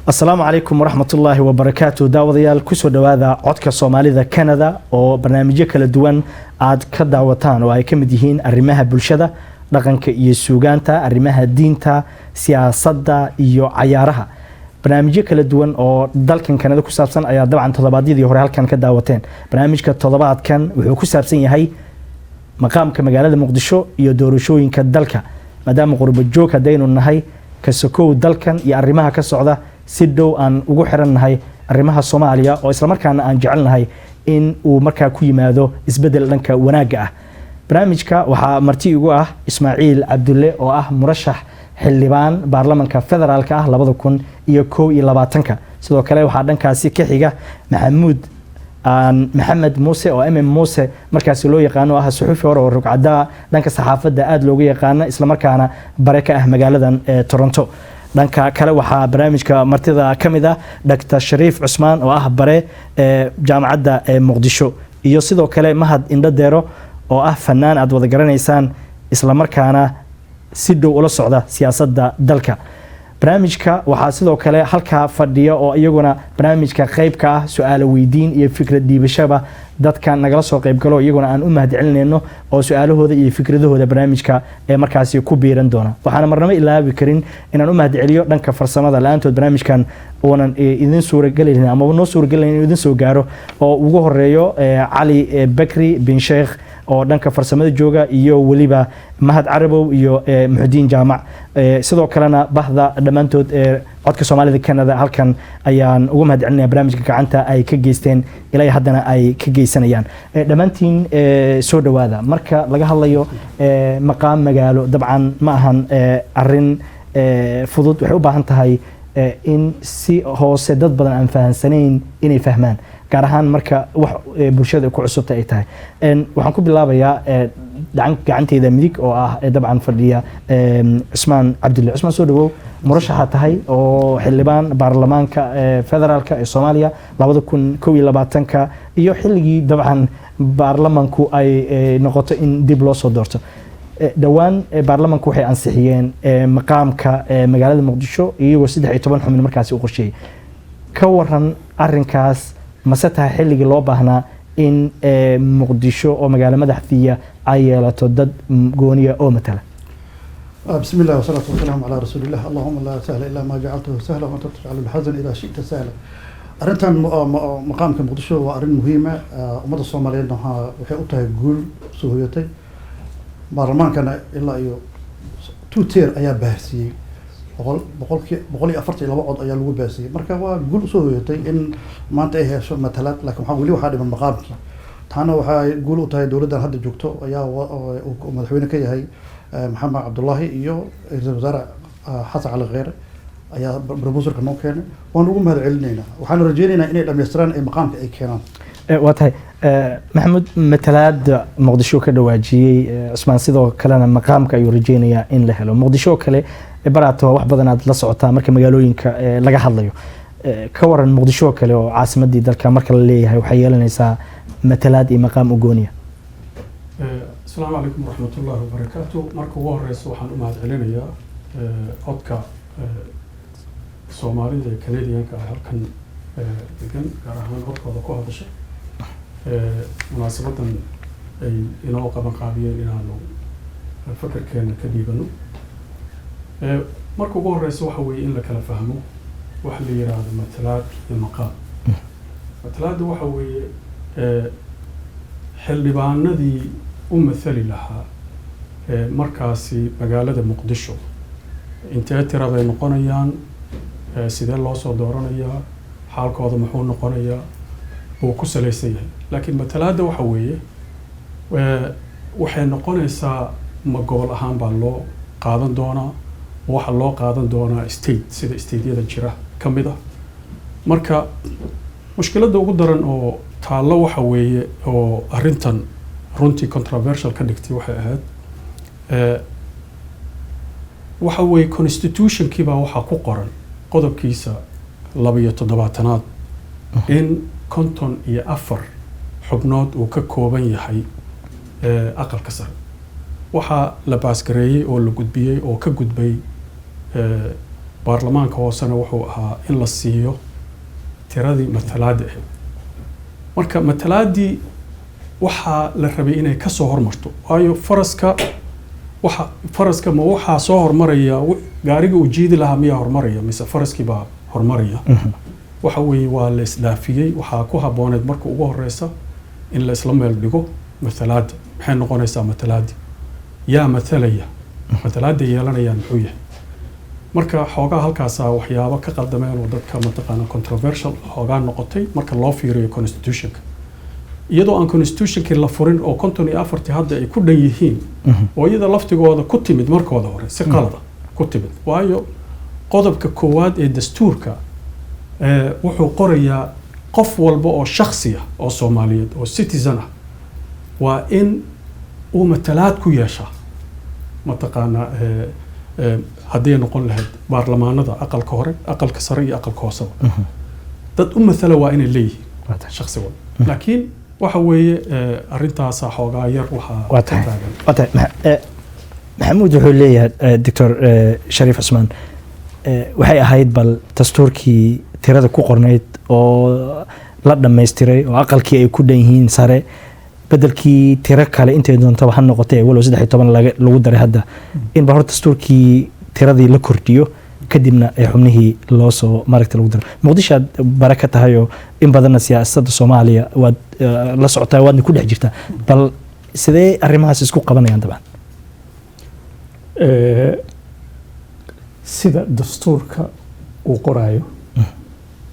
السلام عليكم ورحمة الله وبركاته. داوديال كسو دوادا عدك صومالي ذا كندا أو برنامجي كلا دوان عاد كداوتان وأي كمديهين الرماها بلشدة لغنك يسوغانتا الرماها دينتا سياسة iyo cayaaraha barnaamijyo kala duwan oo dalkan Kanada ku saabsan ayaa dabcan toddobaadii hore halkan ka daawateen. Barnaamijka toddobaadkan wuxuu ku saabsan yahay maqaamka magaalada Muqdisho iyo doorashooyinka dalka maadaama qurbo joog hadaynu nahay ka sokow dalkan iyo arrimaha ka socda si dhow aan ugu xirannahay arrimaha Soomaaliya oo isla markaana aan jecelnahay in uu markaa ku yimaado isbedel dhanka wanaaga ah. barnaamijka waxaa marti ugu ah Ismaaciil Cabdulle oo ah murashax xildhibaan baarlamaanka federaalka ah 2021 sidoo kale waxaa dhankaasi ka xiga maxamed muuse oo muuse markaas loo yaqaano ah suxufi hore oo rugcada dhanka saxaafadda aad loogu yaqaan isla markaana baraka ah magaaladan Toronto. dhanka kale waxaa barnaamijka martida kamid ah Dr. Shariif Cusmaan oo ah bare jaamacadda Muqdisho iyo sidoo kale Mahad Indhadeero oo ah fanaan aad wada garanaysaan isla markaana si dhow ula socda siyaasadda dalka. barnaamijka waxaa sidoo kale halka fadhiya oo iyaguna barnaamijka qayb ka ah su'aalo weydiin iyo fikrad dhiibashaba dadka nagala soo qayb galo iyaguna aan u mahadcelinayno oo su'aalahooda iyo fikradahooda barnaamijka ee markaasi ku biiran doona. waxaan marnaba ilaawi karin inaan u mahadceliyo dhanka farsamada laantood barnaamijkan oonan idin suuragelin ama noo suuragelin idin soo gaaro oo ugu horeeyo Cali Bakri bin Sheikh oo dhanka farsamada jooga iyo waliba Mahad Carabow iyo Muxudiin Jaamac sidoo kalena bahda dhamaantood codka Soomaalida Kanada halkan ayaan ugu mahadcelinayaa barnaamijka gacanta ay ka geysteen ilaa haddana ay ka geysanayaan. dhamaantiin soo dhawaada marka laga hadlayo maqaam magaalo dabcan ma ahan arrin fudud waxay u baahan tahay in si hoose dad badan aan fahansanayn inay fahmaan gaar ahaan marka wax bulshada ku cusub ay tahay. waxaan ku bilaabayaa gacanteyda midig oo ah dabcan fadhiya Ismaan Cabdulle. Ismaan soo dhawow murashaxa tahay oo xildhibaan baarlamaanka federaalka ee Soomaaliya 2021 iyo xilligii dabcan baarlamaanku ay noqoto in dib loo soo doorto. dhawaan baarlamaanku waxay ansixiyeen maqaamka magaalada Muqdisho iyagoo 13 xubin markaasi u qorsheeyay. ka waran arrinkaas mase tahay xilligii loo baahnaa in Muqdisho oo magaalo madaxdiya ay yeelato dad gooniya oo matala. بسم الله والصلاة والسلام على رسول الله. اللهم لا سهل إلا ما جعلته سهلا وأنت تجعل الحزن إذا شئت سهلا. أرنتان مقامك مقدشو وأرن مهمة أمد الصوماليين waxay u tahay guul soo hoyatay baarlamaankana ilaa iyo 2 tier ayaa baahsiyay boqolkii 42 cod ayaa lagu baahsiyay marka waa guul soo hoyatay in maanta ay hesho matalaad laakiin waxa wali waxa dhiman maqaamkii taana waxa guul u tahay dawladdan hadda joogto ayaa madaxweyne ka yahay محمد عبد الله iyo ra'iisul wasaare Xasan Cali Khayre ayaa proposalka noo keenay waan ugu mahadcelinaynaa waxaan rajaynaynaa inay dhameystiraan ay maqaamka ay keenaan. waa tahay maxamed matalaad Muqdisho ka dhawaajiyay Ismaan sidoo kalena maqaamka ayuu rajaynayaa in la helo. Muqdisho kale baraato wax badan aad la socotaa marka magaalooyinka laga hadlayo. ka waran Muqdisho kale oo caasimadii dalka marka la leeyahay waxay yeelanaysaa matalaad iyo maqaam u gooniya. السلام عليكم ورحمة الله وبركاته. مركو وهرس وحن أمهات علينا عدك سومالي ذا كنديان كهالكن دكان كراهن عدك وذكو هذا الشيء مناسبة أي إنه قبل قابية إنه فكر كان كديبنو مركو وهرس وحوي إن لك لفهمه وحلي هذا مثلات المقام مثلات وحوي حلبان ذي ومثلي لها مركزي مقالة مقدشو انتهى ترى بين قنيان سيدان الله صو دورانيا حالك هذا محون قنيا وكسر ليسيه لكن مثلا وحويه وحين قنيسا مقول أهم بالله قادن دونا وح الله قادن دونا استيد سيد استيدية الجرا كم ده مركا مشكلة ده قدرن أو تعالى وحويه أو أرنتن runtii controversial ka dhigtay waxay ahayd waxa way constitution kiba waxa ku qoran qodobkiisa 17aad in konton iyo 4 xubnood uu ka kooban yahay aqalka sare waxa la baasgareeyay oo la gudbiyay oo ka gudbay baarlamaanka hoosena wuxuu ahaa in la siiyo tiradii matalaadda ahayd. marka matalaaddii waxaa la rabay inay ka soo hormarto, waayo faraska ma waxaa soo hormaraya gaariga uu jiidi lahaa miyaa hormaraya mise faraskii baa hormaraya. waxa weeye waa la isdaafiyey. waxaa ku habbooneed marka ugu horeysa in la isla meel dhigo matalaadda. maxay noqonaysaa matalaaddii? yaa matalaya? matalaadda yeelanayaan muxuu yahay? marka xoogaa halkaasaa waxyaabo ka qaldameen oo dadka mataqaana controversial xoogaa noqotay marka loo fiiriyo constitutionka, iyadoo aan constitutionkii la furin oo 54 hadda ay ku dhan yihiin oo iyada laftigooda ku timid markooda hore si qalada ku timid. waayo qodobka koowaad ee dastuurka wuxuu qorayaa qof walba oo shakhsi ah oo Soomaaliyeed oo citizen ah waa in uu matalaad ku yeeshaa mataqaana haddii noqon lahayd baarlamaanada aqalka hore, aqalka sare iyo aqalka hoose. dad u matala waa inay leeyihiin shakhsi walba. laakiin waxa weeye arrintaas xoogaa yar waxaa taagan. maxamuud wuxuu leeyahay Dr. Shariif Cusmaan waxay ahayd bal dastuurkii tirada ku qornayd oo la dhammaystiray oo aqalkii ay ku dhan yihiin sare bedelkii tiro kale intay doontaba ha noqotay walow 13 lagu daray hadda in ba horta dastuurkii tiradii la kordhiyo kadibna ay xubnihii loo soo maaragtay lagu daray. muqdisho aad baraka tahay oo in badanna siyaasadda Soomaaliya waad la socotaa waadna ku dhex jirtaa, bal sidee arrimahaas isku qabanayaan dabcan? sida dastuurka uu qoraayo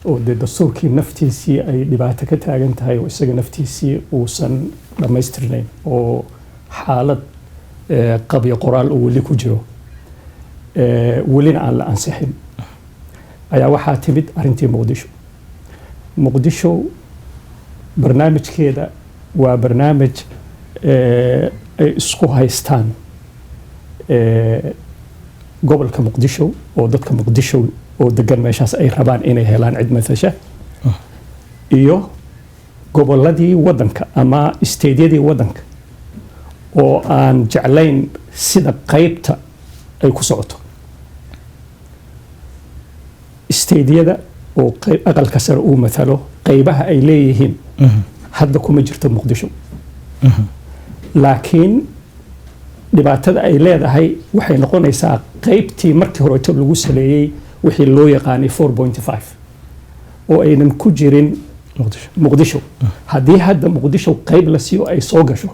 oo dee dastuurkii naftiisii ay dhibaato ka taagan tahay oo isaga naftiisii uusan dhammaystirnayn oo xaalad qabyo qoraal oo weli ku jiro welina aan la ansixin ayaa waxaa timid arrintii muqdisho barnaamijkeeda waa barnaamij ay isku haystaan gobolka muqdisho oo dadka muqdisho oo degan meeshaas ay rabaan inay helaan cid matasha iyo goboladii wadanka ama isteedyadii wadanka oo aan jeclayn sida qaybta ay ku socoto. isteedyada oo aqalka sare uu matalo qaybaha ay leeyihiin hadda kuma jirto muqdisho, laakiin dhibaatada ay leedahay waxay noqonaysaa qaybtii markii horeeto lagu saleeyey wixii loo yaqaanay 4.5 oo aynan ku jirin muqdisho. haddii hadda muqdisho qayb la siiyo ay soo gasho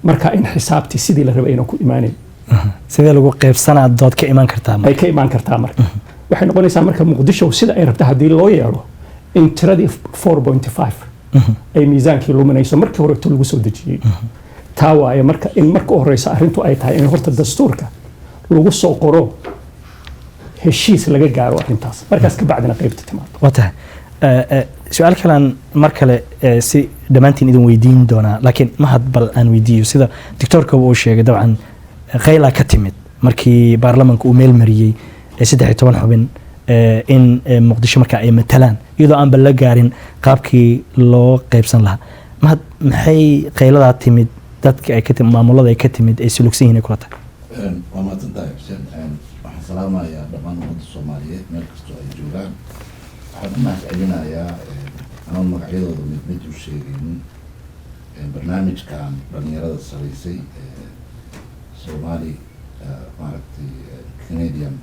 marka in xisaabtii sidii la rabay aynan ku imaanin. sidee lagu qaybsanaa dood ka imaan kartaa? ay ka imaan kartaa marka waxay noqonaysaa marka muqdisho sida ay rabta haddii loo yeelo in tiradii 4.5 ay miisaankii luminayso markii horeeto lagu soo dejiyey. taa waaye marka in marka u horeysa arrintu ay tahay in horta dastuurka lagu soo qoro heshiis laga gaaro arrintaas markaas ka bacdina qaybta timaado. waa tahay su-aal kalan mar kale si dhammaantiin idin weydiin doonaa, laakiin mahad bal aan weydiiyo sida doctorka uu sheegay dabcan qaylaa ka timid markii baarlamaanka uu meel mariyey 13 xubin in muqdisho marka ay matalaan iyadoo aan bal la gaarin qaabkii loo qaybsan lahaa. mahad maxay qayladaa timid dadka ay ka timid maamulada ay ka timid ay sulugsan yihiin kula tahay? waa mahadsantahay Xuseen. waxaan salaamayaa dhammaan ummadda Soomaaliyeed meel kastoo ay joogaan. waxaan u mahadcelinayaa anoon magacyadooda mid u sheegaynin barnaamijkan dhalinyarada saraysay Soomaali maaragtay Canadian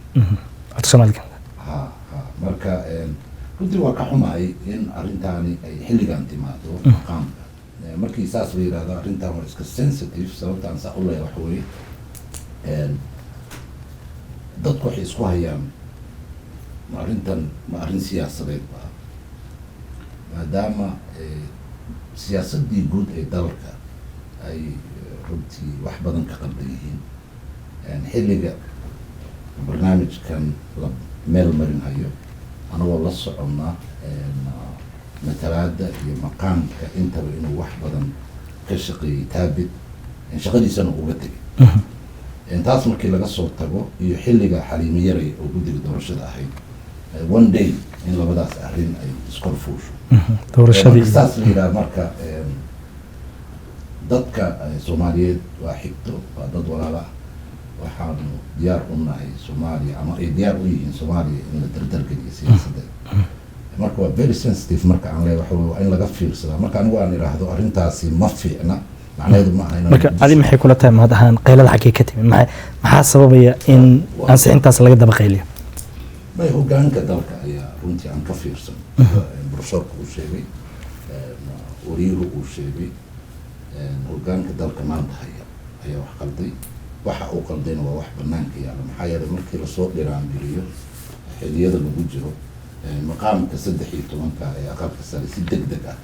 marka runtii waa ka xumahay in arrintaani ay xilligan timaado maqaamka. markii saas la yidhaahdo arrintan waa iska sensitive. sababtaan saa u leeyahay waxa weeye dadku waxay isku hayaan ma arrin siyaasadeed ba, maadaama siyaasaddii guud ee dalka ay runtii wax badan ka qaldan yihiin. xilliga barnaamijkan la meel marin hayo anagoo la soconnaa matalaadda iyo maqaamka intaba inuu wax badan ka shaqeeyey taabid shaqadiisana uga tegay. taas markii laga soo tago iyo xilliga Xaliimo Yaray oo guddiga doorashada ahayd one day in labadaas arrin ay iskor fuusho doorashadii saas la yidhaha. marka dadka Soomaaliyeed waa xigto, waa dad walaala waxaanu diyaar u nahay soomaaliya ama ay diyaar u yihiin soomaaliya in la dardargeliyo siyaasadeed marka waa very sensitive marka aan leeyahay waxa waa in laga fiirsadaa marka anigu aan idhaahdo arrintaasi ma fiicna macnaheedu ma aha marka adi maxay kula tahay mahad ahaan qaylada xaggee ka timid maxaa sababaya in ansixintaas laga daba qayliyo may hogaanka dalka ayaa runtii aan ka fiirsan brofesorka uu sheegay wariyuhu uu sheegay hogaanka dalka maanta haya ayaa wax qalday waxa uu qaldayna waa wax banaanka yaala maxaa yeelay markii lasoo dhiraangeliyo xiliyada lagu jiro maqaamka 13 ee aqalka sare si degdeg ah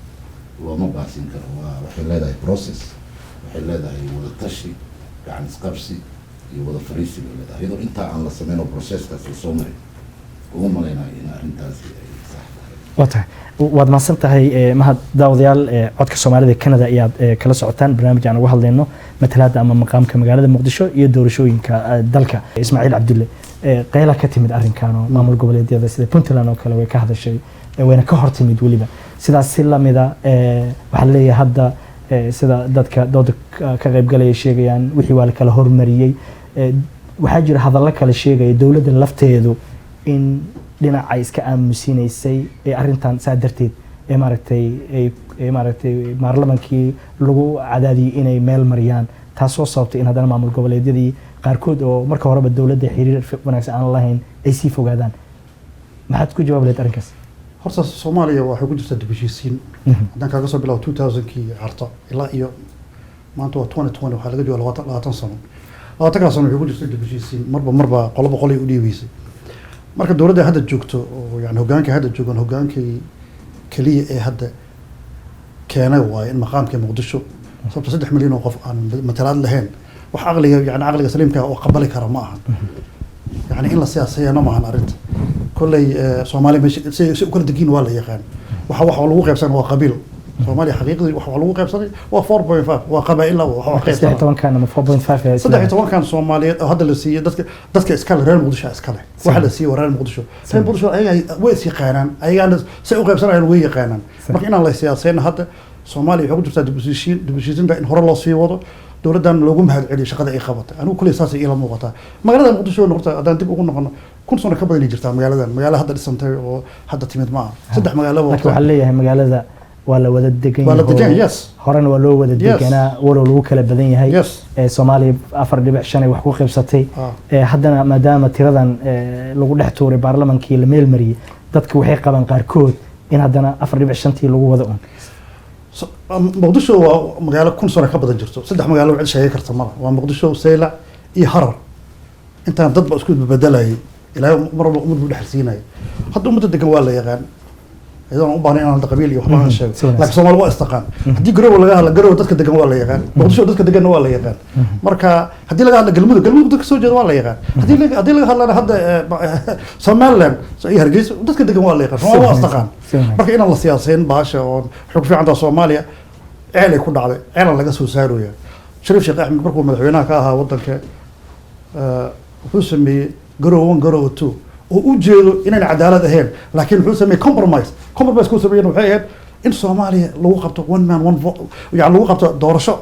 looma baasin karo waxay leedahay process waxay leedahay wada tashi gacan isqabsi iyo wada fariisi leedahay iyadoo intaa aan la sameyno processkaas soo maray ugu malaynayo in arrintaasi ay sax tahay waad mahadsan tahay mahad daawadayaal codka soomaalida Canada ayaad kala socotaan barnaamij aan uga hadlayno matalaadda ama maqaamka magaalada Muqdisho iyo doorashooyinka dalka Ismaaciil Cabdulle qayla ka timid arrinkan oo maamul goboleedyada sida Puntland oo kale way ka hadashay wayna ka hortimid waliba sidaas si lamida waxa la leeyahay hadda sida dadka dooda ka qayb galaya sheegayaan wixii waa la kala hormariyay waxaa jira hadallo kale sheegaya dawladda lafteedu in dhinaca iska aamusinaysay arrintan saa darteed maaragtay baarlamaankii lagu cadaadiyay inay meel mariyaan taasoo sababtay in haddana maamul goboleedyadii qaarkood oo marka horeba dawladda xiriir wanaagsan aan lahayn ay sii fogaadaan maxaad ku jawaab lahayd arrinkaas horta Soomaaliya waxay ku jirtaa dib u heshiisiin haddaan kaaga soo bilaabo 2000kii carta ilaa iyo maanta waa 2020 waxaa laga joogaa 20 sano 20 sano waxay ku jirtaa dib u heshiisiin marba qolobo qolay u dhiibaysay marka dawladda hadda joogto oo yani hogaanka hadda joogan hogaankii kaliya ee hadda keenay waa in maqaamka Muqdisho sababta 3 milyan oo qof aan matalaad lahayn wax aqliga saliimka oo qabali kara ma aha يعني إن السياسية نوع عن أرد كل صومالي مش كل دقين ولا يقان وح الوقوع يبصر هو قبيل صومالي حقيقي وح الوقوع يبصر هو 4.5 وقبائل وحقيقة صدق طبعا كان 4.5 صدق طبعا كان صومالي هذا اللي سي دتك إسكال ريال مقدشة إسكال واحد اللي سي وريال مقدشة ريال مقدشة أي ويسي قانون أي أنا سيوقع يبصر هو ويا قانون لكن الله السياسيين هذا صومالي يحكوا جبت دبشين ده إن هر الله سي وضع dawladdan loogu mahad celiyo shaqada ay qabatay anigu kulay saas ay ila muuqataa magaalada Muqdisho noqotay hadaan dib ugu noqono kun sano ka badan jirtaa magaalo hadda dhisantay oo hadda timid ma saddex magaalo waxa leeyahay magaalada waa la wada degan yahay yes horena waa loo wada deganaa walow lagu kala badan yahay Soomaaliya 4.5 wax ku qaybsatay haddana maadaama tiradan lagu dhex tuuray baarlamaankii la meel mariyay dadku waxay qabaan qaarkood in haddana 4.5 lagu wada مقدشو مقالة كل سنة كبدا جرتو صدق مقالة وعد شيء كرت مرة ومقدشو سيلع يحرر أنت ضد بسكوت ببدلها إلى مرة أمور بالحسينة حتى أمور الدجوال يا غان إذا أنا أبغى أنا قبيلي وحنا نشوف لكن صومال واستقان هدي قروا ولا قروا ضدك الدجوال يا غان مقدشو ضدك الدجوال يا غان مركا هدي لقى قلمود ضدك سوى جوال يا غان هدي لقى هلا هذا صومال يهرجس ضدك الدجوال يا غان صومال واستقان marka in la siyaaseen baasha oo xog fiican ta Soomaaliya eelay ku dhacday eelan laga soo saarooyo Shariif Sheekh Axmed markuu madaxweynaha ka ahaa wadanka wuxuu sameeyay garow 2 oo u jeedo inaan cadaalad ahayn laakiin wuxuu sameeyay compromise ku sameeyay waxay ahayd in Soomaaliya lagu qabto one man one vote yani lagu qabto doorasho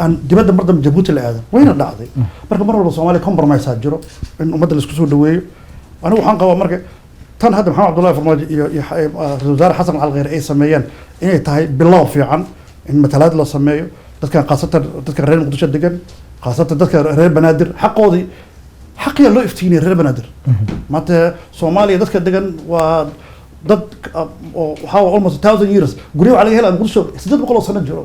aan dibadda mardam Djibouti la aadan wayna dhacday marka mar walba Soomaaliya compromise ha jiro in ummadda la isku soo dhaweeyo anigu waxaan qabaa marka tan hadda maxamed Cabdullaahi Farmaajo iyo wasaar Xasan Al-Khayr ay sameeyeen inay tahay bilow fiican in matalaad la sameeyo dadka qaasatan dadka reer Muqdisho degan qaasatan dadka reer Banaadir xaqoodii xaqiya loo iftiinay reer Banaadir maanta Soomaaliya dadka degan waa dad waxa almost 1000 years guriga laga helaa Muqdisho 800 sano jiro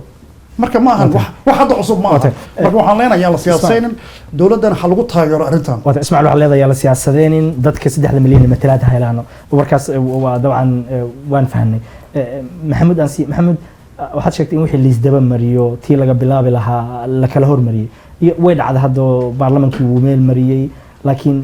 marka ma ahan wax hadda cusub ma aha marka waxaan leenayaa la siyaasadeen dawladdan waxa lagu taageero arrintan wada Ismaaciil waxa leedahay la siyaasadeen dadka 3 milyan matalaad haylaano warkaas waa dabcan waan fahnay maxamed waxaad sheegtay in wixii liisdaba mariyo tii laga bilaabi lahaa la kala hormariyay iyo way dhacday hadda baarlamaankii uu meel mariyay laakiin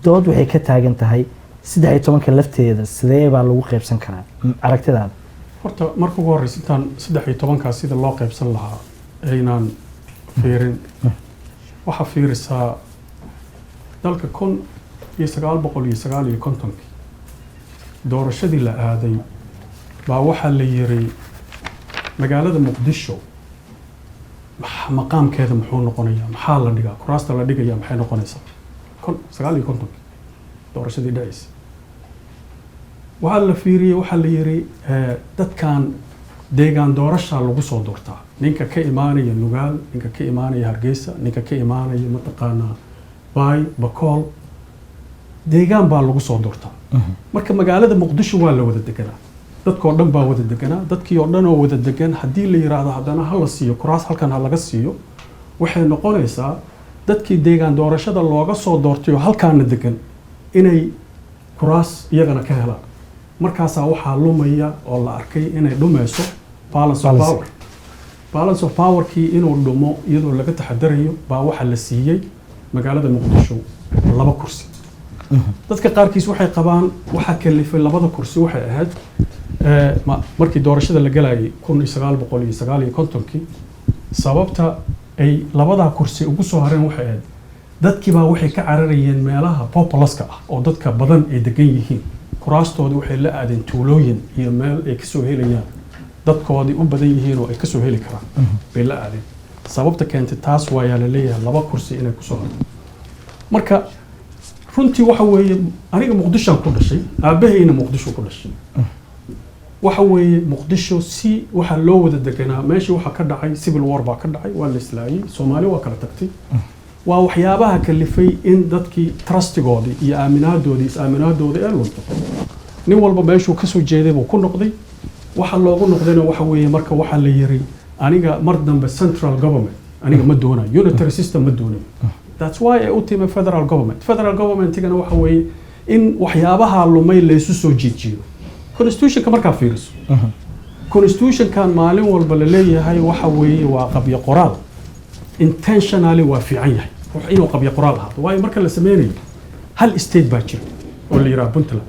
dood waxay ka taagan tahay 13 lafteeda sidee baa lagu qaybsan karaa aragtidaada horta marka ugu horeysa intaan 13 sida loo qaybsan lahaa aynaan fiirin waxa fiirisaa dalka 1959 doorashadii la aaday baa waxa la yiri magaalada Muqdisho maqaamkeeda muxuu noqonayaa, maxaa la dhigaa, kuraasta la dhigaya maxay noqonaysaa. 19 doorashadii dhacaysay waxaa la fiiriyey, waxaa la yiri dadkan deegaan doorasha lagu soo doortaa, ninka ka imaanaya Nugaal, ninka ka imaanaya Hargeysa, ninka ka imaanaya mataqaanaa Baay, Bakool, deegaan baa lagu soo doortaa. marka magaalada Muqdisho waa la wada deganaa, dadkoo dhan baa wada deganaa, dadkii oo dhan oo wada degan haddii la yiraahdo haddana ha la siiyo kuraas halkan ha laga siiyo, waxay noqonaysaa dadkii deegaan doorashada looga soo doortay oo halkaana degan inay kuraas iyagana ka helaan. markaasaa waxaa lumaya oo la arkay inay dhumayso balance of power. balance of powerkii inuu dhumo iyadoo laga taxadarayo baa waxaa la siiyey magaalada Muqdisho 2 kursi. dadka qaarkiis waxay qabaan waxa kalifay 2 kursi waxay ahayd markii doorashada la galayay 1959 sababta ay 2 kursi ugu soo hareen waxay ahayd dadkii baa waxay ka cararayeen meelaha populaska ah oo dadka badan ay degan yihiin, kuraastoodi waxay la aadeen tuulooyin iyo meel ay kasoo helayaan dadkoodii u badan yihiin oo ay kasoo heli karaan bay la aadeen. sababta keentay taas waayaa la leeyahay 2 kursi inay kusoo hareen. marka runtii waxa weeye aniga Muqdisho ku dhashay, aabahayna Muqdisho ku dhashay. waxa weeye Muqdisho si waxa loo wada deganaa, meeshii waxa ka dhacay civil war baa ka dhacay, waa la islaayay, Soomaali waa kala tagtay. waa waxyaabaha kalifay in dadkii trustigoodii iyo aaminaadooda ay lunto. nin walba meeshuu ka soo jeeday buu ku noqday. waxa loogu noqdayna waxa weeye marka waxa la yiri aniga mar dambe central government aniga ma doonayo, unitary system ma doonayo. that's why ay u timay federal government. federal government-gana waxa weeye in waxyaabaha lumay la isu soo jiijiyo. constitution-ka markaa fiiriso, constitution-kan maalin walba la leeyahay waxa weeye waa qabyo qoraal, intentionally waa fiican yahay inuu qabyo qoraal ahaado. waayo marka la sameynayo hal state baa jira oo la yiraahdo Puntland,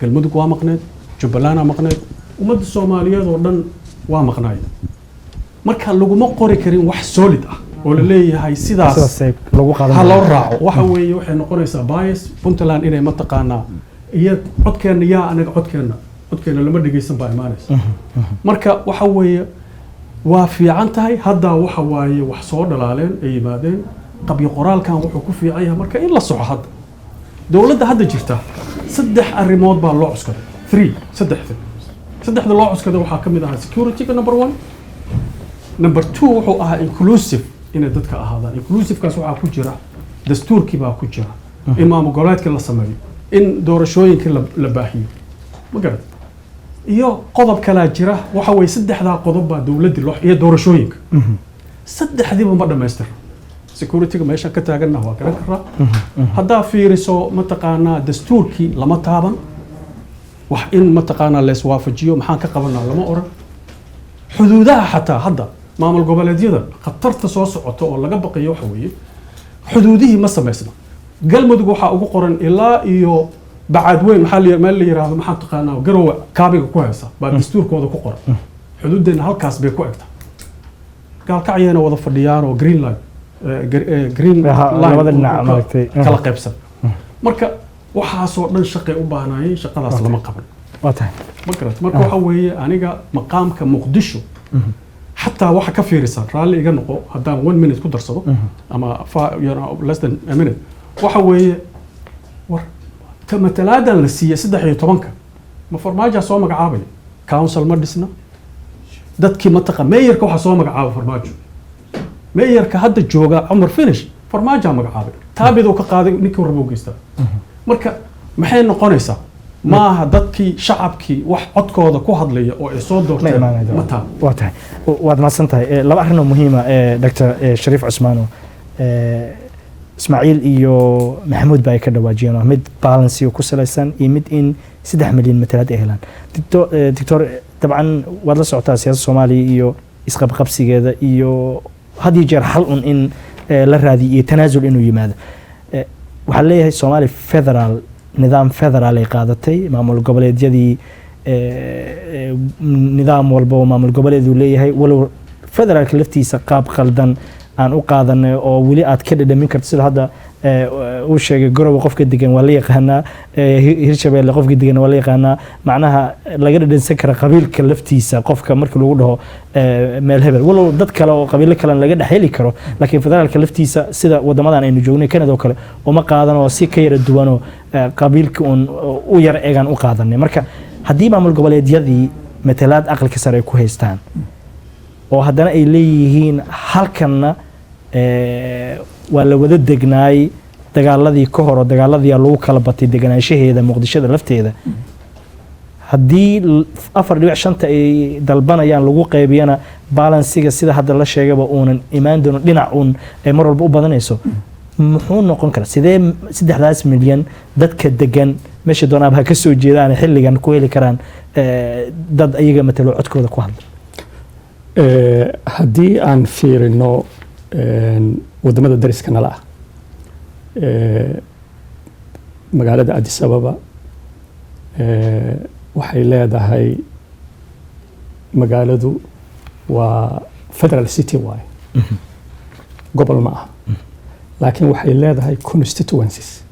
Galmudug waa maqneed, Jubbaland waa maqneed, ummadda Soomaaliyeed oo dhan waa maqnaayeen. marka laguma qori karin wax solid ah oo la leeyahay sidaas lagu qaadan ha loo raaco. waxa weeye waxay noqonaysaa bias. Puntland inay mataqaanaa iyo codkeena yaa anaga codkeena lama dhageysan baa imaanaysa. marka waxa weeye waa fiican tahay. hadda waxa waaye wax soo dhalaaleen ay yimaadeen, qabyo qoraalkan wuxuu ku fiican yahay marka in la soco. hadda dowladda hadda jirta 3 arrimood baa loo cuskaday. 3 loo cuskaday waxaa ka mid ahaa security-ga number 1, number 2 wuxuu ahaa inclusive inay dadka ahaadaan. inclusive-kaas waxaa ku jira dastuurkii baa ku jira, in maamul goboleedkii la sameeyo, in doorashooyinkii la baahiyo, ma garad. iyo qodob kala jira waxa weeye 3 qodob baa dowladda loo iyo doorashooyinka 3diiba ma dhamaystir. security-ga meesha ka taaganna waa garan karaa. haddaa fiiriso mataqaanaa dastuurkii lama taaban, wax in mataqaanaa la iswaafajiyo maxaan ka qabanaa lama oran. xuduudaha xataa hadda maamul goboleedyada khatarta soo socoto oo laga baqayo waxa weeye xuduudihii ma samaysna. Galmudug waxaa ugu qoran ilaa iyo Bacadweyn maxaa la yiraahdo maxaa taqaanaa Garowe kaabiga ku haysa baa dastuurkooda ku qoran. xuduudeena halkaas bay ku egtaa. gaalkacyana wada fadhiyaan oo green line labada dhinac maaragtay kala qaybsan. marka waxaasoo dhan shaqay u baahnayeen, shaqadaas lama qaban. waa tahay ma garad. marka waxa weeye aniga maqaamka Muqdisho xataa waxa ka fiirisan raalli iga noqo haddaan 1 minute ku darsado ama less than a minute. waxa weeye war mataladan la siiyay 13 ma farmaajo soo magacaabay, council ma dhisna, dadkii mataqa mayorka waxa soo magacaabay farmaajo. mayorka hadda jooga Umar Finish farmaajo magacaabay, taabidoo ka qaaday ninkii rabo geystaa. marka maxay noqonaysaa maaha dadkii shacabkii wax codkooda ku hadlaya oo ay soo doorteen ma taa. waa tahay waad mahadsantahay. 2 arrin oo muhiima Dr. Shariif Cusmaano, Ismaaciil iyo Maxamuud baa ay ka dhawaajiyeen mid balance ku salaysan iyo mid in 3 milyan matalaad ay helaan. Dr. dabcan waad la socotaa siyaasadda Soomaaliya iyo isqabqabsigeeda iyo hadii jeer xal in la raadiyo iyo tanaasul inuu yimaado. waxaa leeyahay Soomaali federal nidaam federal ay qaadatay, maamul goboleedyadii nidaam walba oo maamul goboleedu leeyahay, walow federaalka laftiisa qaab qaldan aan u qaadanay oo weli aad ka dhadhamin karto sida hadda uu sheegay Garowe qofka degan waa la yaqaanaa Hirshabeelle qofka degan waa la yaqaanaa macnaha laga dhadhansan kara qabiilka laftiisa qofka markii lagu dhaho meel hebel walow dad kale oo qabiilo kale laga dhaxeli karo laakiin federaalka laftiisa sida wadamadan aynu joognay Canada oo kale uma qaadan oo si ka yara duwan oo qabiilka u yar eegan u qaadanay marka haddii maamul goboleedyadii matalaad aqalka sare ay ku haystaan oo haddana ay leeyihiin halkanna waa la wada degnaay dagaaladii ka hor oo dagaaladii lagu kala batay deganaanshaheeda muqdishada lafteeda haddii 4.5 ay dalbanayaan lagu qaybiyana balansiga sida hadda la sheegaba uunan imaan doono dhinac uun ay mar walba u badanayso muxuu noqon karaa sidee 3 milyan dadka degan meesha doonaaba ha ka soo jeedaan xilligan ku heli karaan dad ayaga matalo codkooda ku hadla haddii aan fiirino wadamada dariska nala ah magaalada Addis Ababa waxay leedahay magaaladu waa federal city waaye gobol ma aha laakiin waxay leedahay constituencies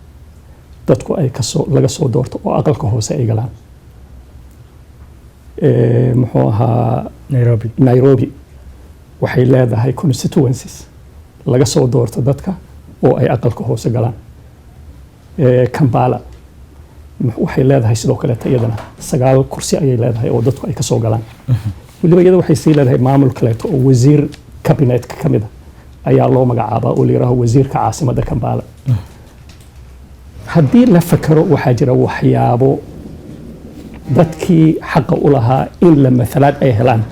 dadku ay laga soo doorto oo aqalka hoose ay galaan muxuu ahaa Nairobi waxay leedahay constituencies laga soo doorto dadka oo ay aqalka hoose galaan Kampala waxay leedahay sidoo kale iyadana 9 kursi ayay leedahay oo dadku ay ka soo galaan waliba iyada waxay sii leedahay maamul kale oo wasiir cabinet ka mid ayaa loo magacaabaa oo leeyahay wasiirka caasimadda Kampala haddii la fakaro waxaa jira waxyaabo dadkii xaq u lahaa in la matalaad ay helaan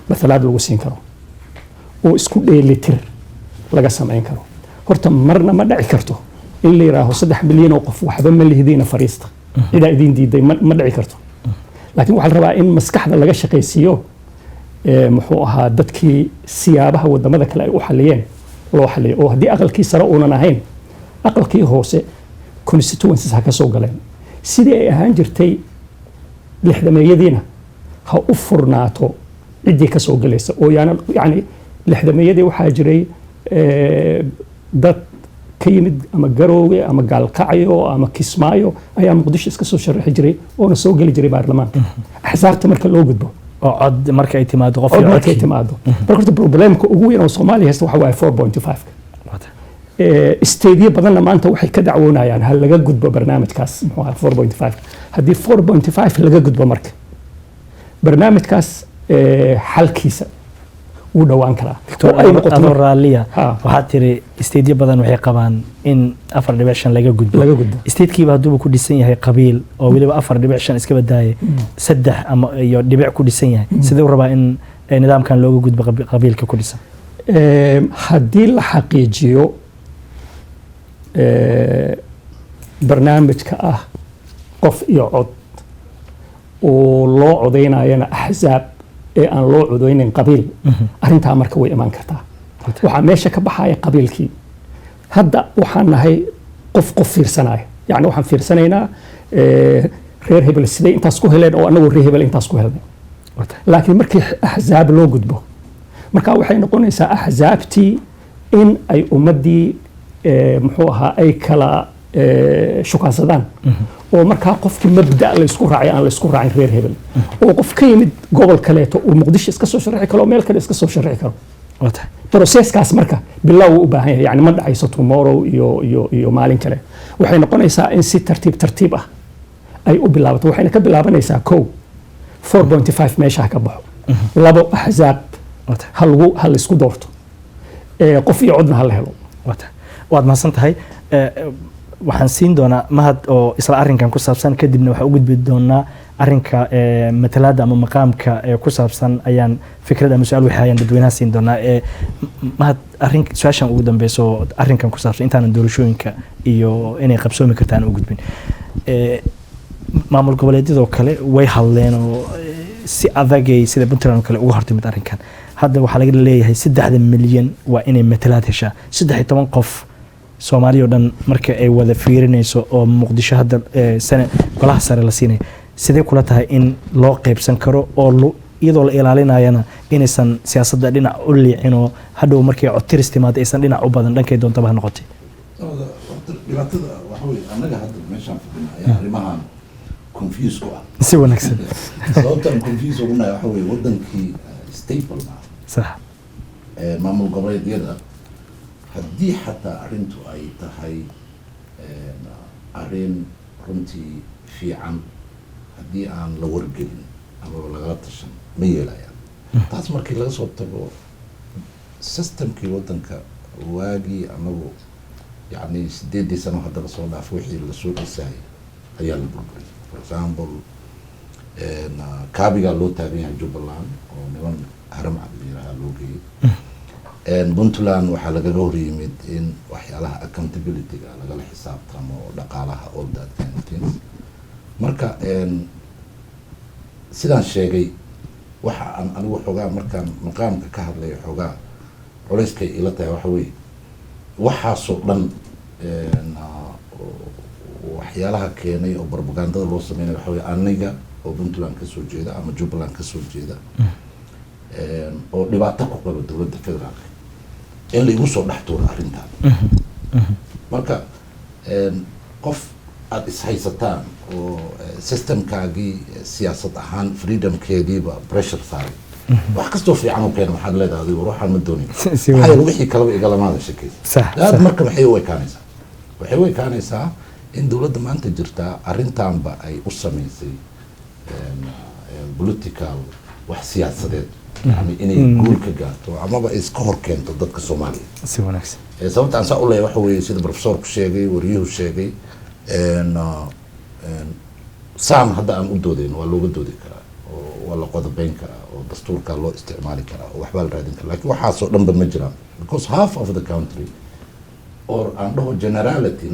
matalaad lagu siin karo oo isku dheelitir laga sameyn karo horta marna ma dhici karto in la yiraahdo 3 milyan oo qof waxba ma lihidiina fariista ida idin diiday ma dhici karto laakiin waxa la rabaa in maskaxda laga shaqeysiyo muxuu ahaa dadkii siyaabaha wadamada kale ay u xaliyeen loo xaliyo oo haddii aqalkii sare uunan ahayn aqalkii hoose constituencies ha ka soo galeen sidii ay ahaan jirtay 60meeyadiina ha u furnaato ciddii ka soo galaysa oo yani 60meeyadii waxaa jiray dad ka yimid ama Garowe ama Gaalkacyo ama Kismaayo ayaa Muqdisho iska soo sharaxi jiray oo soo gali jiray baarlamaanka axsaabta marka loo gudbo oo cod marka ay timaado qof marka ay timaado marka problemka ugu weyn oo Soomaaliya haysta waxa waaye 4.5 isteediyo badanna maanta waxay ka dacwoonayaan hal laga gudbo barnaamijkaas muxuu ahaa 4.5 haddii 4.5 laga gudbo marka barnaamijkaas xalkiisa uu dhawaan karaa oo ay noqoto raaliya waxa tiri isteediyo badan waxay qabaan in 4.5 laga gudbo isteedkiiba hadduu ku dhisan yahay qabiil oo waliba 4.5 iska badaayay 3 ama iyo dhibic ku dhisan yahay sidoo rabaa in nidaamkan looga gudbo qabiilka ku dhisan haddii la xaqiijiyo barnaamijka ah qof iyo cod oo loo codeynayana axsaab ee aan loo codeynin qabiil arintaa marka way imaan kartaa waxaa meesha ka baxaya qabiilkii hadda waxaan nahay qof fiirsanaya yani waxaan fiirsanaynaa reer hebel siday intaas ku heleen oo anagu reer hebel intaas ku helnay laakiin markii axsaab loo gudbo marka waxay noqonaysaa axsaabtii in ay ummadii muxuu ahaa ay kala shukaansadaan oo markaa qofkii mabda la isku raacay aan la isku raacin reer hebel oo qof ka yimid gobol kaleeto oo Muqdisho iska soo sharxi karo meel kale iska soo sharxi karo processkaas marka bilow u baahan yahay yani ma dhacayso tomorrow iyo maalin kale waxay noqonaysaa in si tartiib ah ay u bilaabato waxayna ka bilaabanaysaa 4.5 meesha ka baxo labo axsaab hal isku doorto qof iyo codna hal helo waad mahadsan tahay waxaan siin doonaa mahad oo isla arrinkan ku saabsan kadibna waxaan u gudbi doonaa arrinka matalaada ama maqaamka ku saabsan ayaan fikrad ama su'aal waxayaan dadweynaha siin doonaa mahad arrin su'aashan ugu dambayso arrinkan ku saabsan intaan doorashooyinka iyo inay qabsoomi kartaan u gudbin maamul goboleedyadoo kale way hadleen oo si adagay sida Puntland kale uga hortimid arrinkan hadda waxaa laga leeyahay 3 milyan waa inay matalaad heshaa 13 qof Soomaaliya oo dhan marka ay wada fiirinayso oo Muqdisho hadda sane golaha sare la siinay sidee kula tahay in loo qaybsan karo oo iyadoo la ilaalinayana inaysan siyaasadda dhinac u liicin oo hadhow markay codtiris timaado aysan dhinac u badan dhankay doontaba ha noqotay dhibaatada waxa weeye annaga hadda meeshaan fadhina ayaa arrimahan confuse ku ah si wanaagsan sababtaan confuse ugu nahay waxa weeye wadankii staple ma sax maamul goboleedyada haddii xataa arrintu ay tahay arrin runtii fiican haddii aan la wargelin amaba lagala tashan ma yeelayaan taas markii laga soo tago systemkii wadanka waagii anagu yani 8 sano hadda lasoo dhaafo wixii lasoo dhisayay ayaa la burburiyay for example kaabigaa loo taagan yahay Jubbaland oo niman haram cabdiraha loo geeyay Puntland waxaa lagaga hor yimid in waxyaalaha accountability-ga lagala xisaabtamo dhaqaalaha all that kind of things marka sidaan sheegay waxa aan anigu xogaa markaan maqaamka ka hadlayo xogaa culayskay ila tahay waxa weeye waxaasoo dhan waxyaalaha keenay oo propagandada loo sameynayo waxa weeye aniga oo Puntland kasoo jeeda ama Jubbaland kasoo jeeda oo dhibaato ku qaba dowladda federaalka in la igu soo dhex tuuro arrintan marka qof aad ishaysataan oo systemkaagii siyaasad ahaan freedomkeediiba pressure saaray wax kastoo fiican u keena waxaad leedahay adigu ruuxaan ma doonin waxay wixii kalaba igalamaada shakeysa aad marka maxay u ekaanaysaa waxay u ekaanaysaa in dowladda maanta jirtaa arrintaanba ay u samaysay political wax siyaasadeed يعني إني يقول كجاتو أما بقى إسكهر كنت ضد كسومالي. سوى نفس. سبب أنسى أقول له وحوي سيد بروفيسور كشيء وريه الشيء إن سام هذا أم أدودين ولا أدودي كرا ولا قاضي بين كرا ودستور كلا استعمالي كرا وحبال رادين كرا لكن وحاسو لهم بالمجرم because half of the country or عنده generality 90%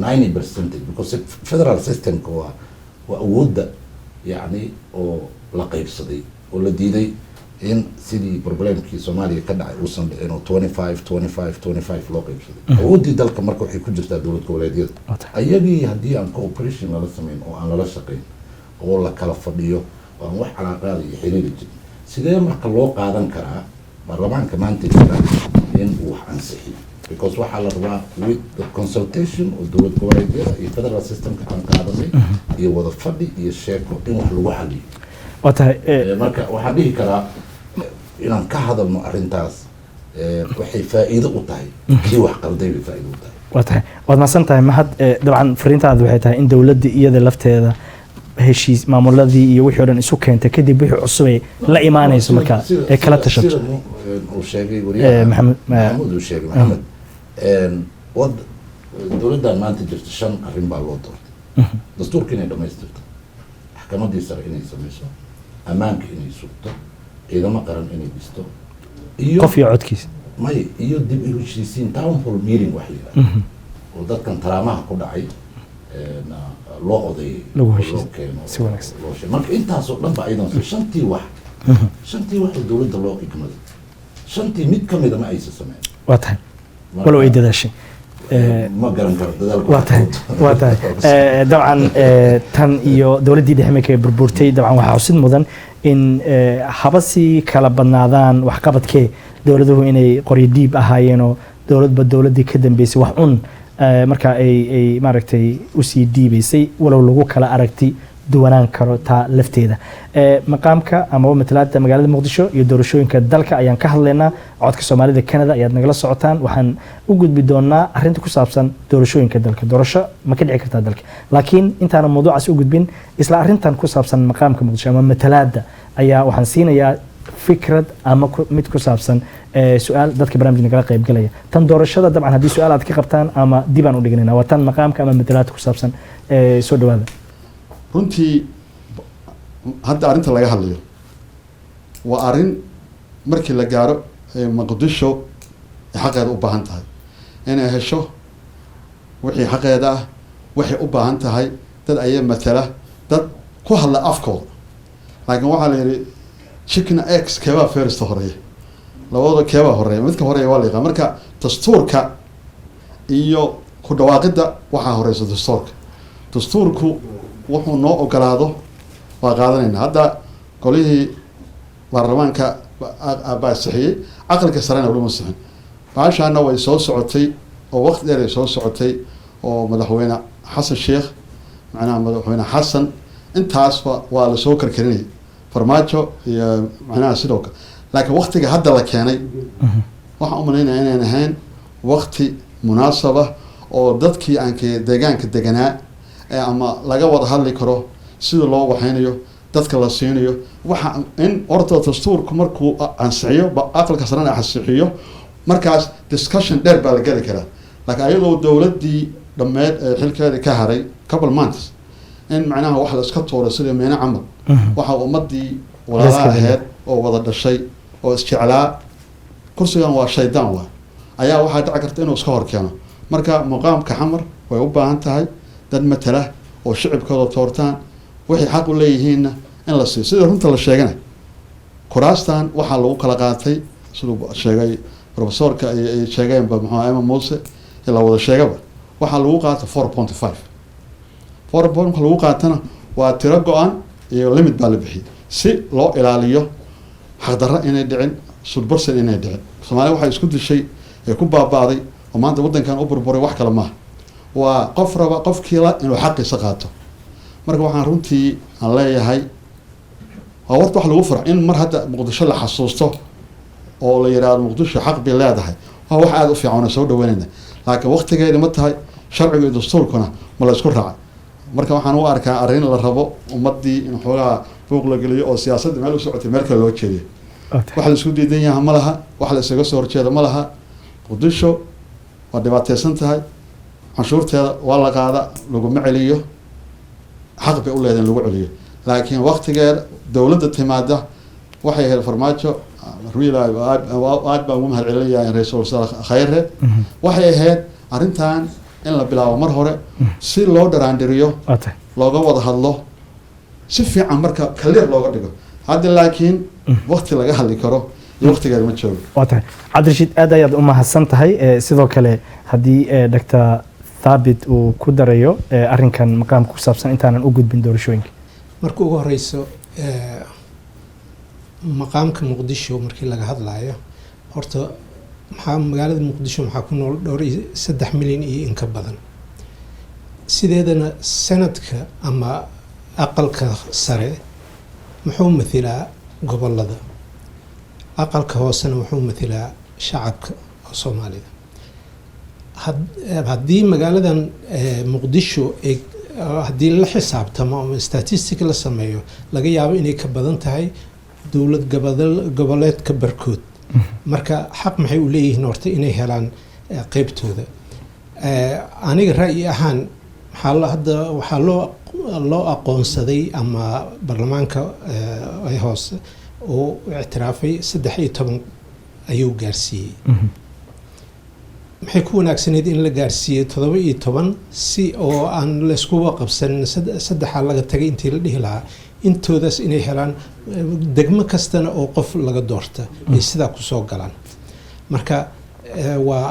because federal system كوا وأود يعني أو لقيب صدي ولا ديدي in sidii problemkii Soomaaliya ka dhacay uusan dhicin 25 loo qaybsaday awoodii dalka marka waxay ku jirtaa dawlad goboleedyada ayagii haddii aan cooperation lala sameyn oo aan lala shaqeyn oo la kala fadhiyo oo aan wax calaaqaad iyo xiriir jirin sidee marka loo qaadan karaa baarlamaanka maanta jira in uu wax ansixiyo because waxaa la rabaa with the consultation oo dawlad goboleedyada iyo federal systemka aan qaadanay iyo wada fadhi iyo sheeko in wax lagu xaliyo marka waxaan dhihi karaa inaan ka hadalno arrintaas waxay faa'iido u tahay kii wax qalday bay faa'iido u tahay waad mahadsan tahay mahad dabcan fariintaadu waxay tahay in dowladda iyada lafteeda heshiis maamuladii iyo wixii oo dhan isu keentay kadib wixii cusub ay la imaanayso marka ee kala tashato uu sheegay wariyaha maxamuud uu sheegay maxamed wad dowladdan maanta jirta 5 arrin baa loo doortay dastuurka inay dhamaystirto maxkamadii sare inay samayso ammaanka inay sugto ciidamo qaran inay dhisto iyo qof iyo codkiisa may iyo dib u heshiisiin town hall meeting wax yiraahdo oo dadkan taraamaha ku dhacay loo oday lagu heshiisiin si wanaagsan marka intaas oo dhan ba aydan shantii wax dowladda loo igmaday shantii mid kamid ma aysan sameeyeen waa tahay walow ay dadaashay ma garan karo dadaalku waa tahay dabcan tan iyo dowladdii dhexe markay burburtay dabcan waxaa xusid mudan in habasii kala badnaadaan waxqabadkee dowladuhu inay qoryo dhiib ahaayeenoo dowladba dowladdii ka dambeysay wax un marka ay maaragtay usii dhiibaysay walow lagu kala aragti duwanaan karo taa lafteeda maqaamka ama matalaada magaalada muqdisho iyo doorashooyinka dalka ayaan ka hadlaynaa codka soomaalida Canada ayaad nagala socotaan waxaan u gudbi doonaa arrinta ku saabsan doorashooyinka dalka doorasho ma ka dhici kartaa dalka laakiin intaan mawduucaas u gudbin isla arrintan ku saabsan maqaamka muqdisho ama matalaada ayaa waxaan siinayaa fikrad ama mid ku saabsan su'aal dadka barnaamijka nagala qayb galaya tan doorashada dabcan haddii su'aal aad ka qabtaan ama dib aan u dhignayna waa tan maqaamka ama matalaada ku saabsan soo dhawaada runtii hadda arrinta laga hadlayo waa arrin markii la gaaro muqdisho ay xaqeeda u baahan tahay inay hesho wixii xaqeeda ah waxay u baahan tahay dad ayaa matala dad ku hadla afkooda laakiin waxaa la yidhi chicken eggs keebaa feerista horeeya labadooda keebaa horeeya midka horeeya waa la yaqaan marka dastuurka iyo ku dhawaaqidda waxaa horeysa dastuurku wuxuu noo ogolaado waa qaadanayna hadda golihii baarlamaanka baa sixiyey aqalka sarena weli ma sixin baashaana way soo socotay oo waqti dheer ay soo socotay oo madaxweyne xasan sheekh macnaha madaxweyne xasan intaasba waa lasoo karkarinayay farmaajo iyo macnaha sidoo kale laakiin waqtiga hadda la keenay waxaan u malaynaya inaan ahayn waqti munaasaba oo dadkii aanka deegaanka deganaa ama laga wada hadli karo sida loo waxaynayo dadka la siinayo waxa in orda dastuurku markuu ansixiyo aqalka sarena ansixiyo markaas discussion dheer baa la geli karaa laakiin ayadoo dowladdii dhammeed ee xilkeeda ka haray couple months in macnaha wax la iska tuuro sida meena camal waxa ummadii walaalaha ahayd oo wada dhashay oo isjeclaa kursigan waa shaydaan waa ayaa waxaa dhici karta inuu iska hor keeno marka maqaamka xamar way u baahan tahay dad matala oo shicibkooda toortaan waxay xaq u leeyihiinna in la siiyo sida runta la sheegana kuraastan waxaa lagu kala qaatay siduu sheegay professorka ay sheegeenba maxaa Emma Muuse la wada sheegaba waxaa lagu qaatay 4.5 4.5 lagu qaatana waa tiro go-an iyo limit baa la bixiyay si loo ilaaliyo xaqdarra inay dhicin sulbursan inay dhicin Soomaaliya waxay isku dishay ee ku baabaaday oo maanta wadankan u burburay wax kale ma waa qof raba qofkii la inuu xaqiisa qaato marka waxaan runtii aan leeyahay waa warta wax lagu farax in mar hadda Muqdisho la xasuusto oo la yiraahdo Muqdisho xaq bay leedahay waa wax aad u fiican oo soo dhaweynayna laakiin waqtigeeda ma tahay sharciga iyo dastuurkuna ma la isku raacay marka waxaan u arkaa arrin la rabo ummadii in xoogaa buuq la geliyo oo siyaasadda meel u socotay meel kale loo jeediyo wax la isku diidan yahay ma laha wax la isaga soo horjeeda ma laha Muqdisho waa dhibaataysan tahay canshuurteeda waa la qaada laguma celiyo xaq bay u leedahay lagu celiyo laakiin waqtigeeda dowladda timaada waxay ahayd farmaajo aad baan ugu mahad celinayaa ra-iisul wasaare khayre waxay ahayd arrintan in la bilaabo mar hore si loo dharaandhiriyo looga wada hadlo si fiican marka kaliir looga dhigo hadda laakiin waqti laga hadli karo iyo waqtigeeda ma joogo waa tahay cabdirashiid aad ayaad u mahadsan tahay sidoo kale haddii Dr. Thabit uu ku darayo arrinkan maqaamka ku saabsan intaanan u gudbin doorashooyinka marka ugu horeyso maqaamka Muqdisho markii laga hadlayo horta maxaa magaalada Muqdisho maxaa ku nool dhowr 3 milyan iyo in ka badan sideedana sanadka ama aqalka sare muxuu mathalaa gobolada aqalka hoosena wuxuu mathalaa shacabka Soomaalida haddii magaaladan Muqdisho haddii la xisaabtamo ama statistic la sameeyo laga yaabo inay ka badan tahay dowlad goboleedka barkood marka xaq maxay u leeyihiin horta inay helaan qaybtooda aniga ra'yi ahaan hadda waxaa loo aqoonsaday ama baarlamaanka ay hoose oo ictiraafay 13 ayuu gaarsiiyey maxay ku wanaagsaneyd in la gaarsiiyey 17 si oo aan la isku qabsanin saddexa laga tagay intii la dhihi lahaa intoodaas inay helaan degmo kastana oo qof laga doorta ay sidaa kusoo galaan marka waa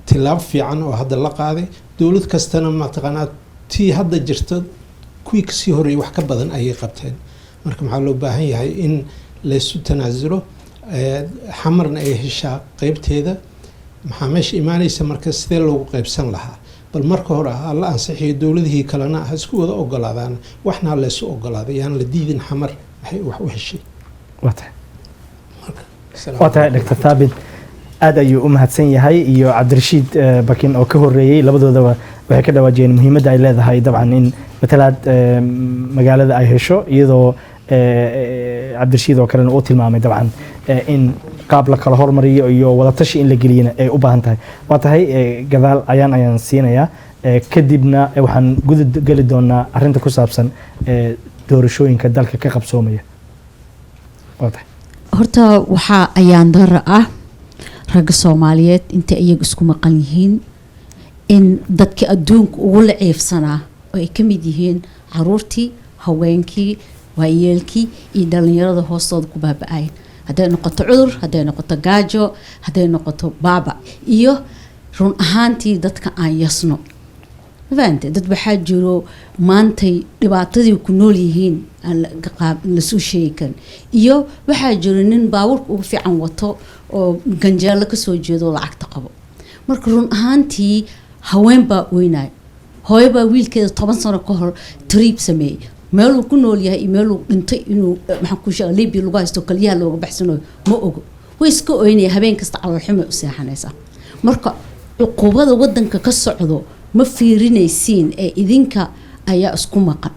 tilaab fiican oo hadda la qaaday dowlad kastana mataqaanaa tii hadda jirta kuwii kasii horeeyay wax ka badan ayay qabteen marka maxaa loo baahan yahay in la isu tanaasulo xamarna ay heshaa qaybteeda maxaa meesha imaanaysa marka sidee loogu qaybsan lahaa bal marka hore la ansixiyo dowladihii kalena ha isku wada ogolaadaan waxna la isu ogolaaday yaan la diidin xamar waxay wax u heshay wata Dr. Thabit aad ayuu u mahadsan yahay iyo Cabdirashiid Bakin oo ka horeeyay labadoodaba waxay ka dhawaajeen muhiimadda ay leedahay dabcan in matalaad magaalada ay hesho iyadoo Cabdirashiid oo kalena uu tilmaamay dabcan in qaab la kala hormariyo iyo wada tashi in la geliyana ay u baahan tahay waa tahay gadaal ayaan siinayaa kadibna waxaan gudub gali doonaa arrinta ku saabsan doorashooyinka dalka ka qabsoomaya waa tahay horta waxaa ayaan dara ah ragga Soomaaliyeed inta iyagu isku maqan yihiin in dadka adduunka ugu la ceefsanaa oo ay ka mid yihiin caruurtii haweenkii waayeelkii iyo dhalinyarada hoostooda ku baaba'ay hadday noqoto cudur hadday noqoto gaajo hadday noqoto baaba iyo run ahaantii dadka aan yasno mafahamtay dad waxaa jiro maantay dhibaatadii ku nool yihiin la soo sheegi karin iyo waxaa jiro nin baabuurka ugu fiican wato oo ganjeelo ka soo jeedo lacagta qabo marka run ahaantii haween baa oynaay hooyo baa wiilkeeda 10 sano ka hor triib sameeyey meeluu ku nool yahay iyo meeluu dhintay inuu maxaan ku sheegay libi lagu haysto kaliyaha looga baxsanayo ma ogo way iska oynaya habeen kasta calool xumo u seexanaysa marka cuqubada wadanka ka socdo ma fiirinaysiin ee idinka ayaa isku maqan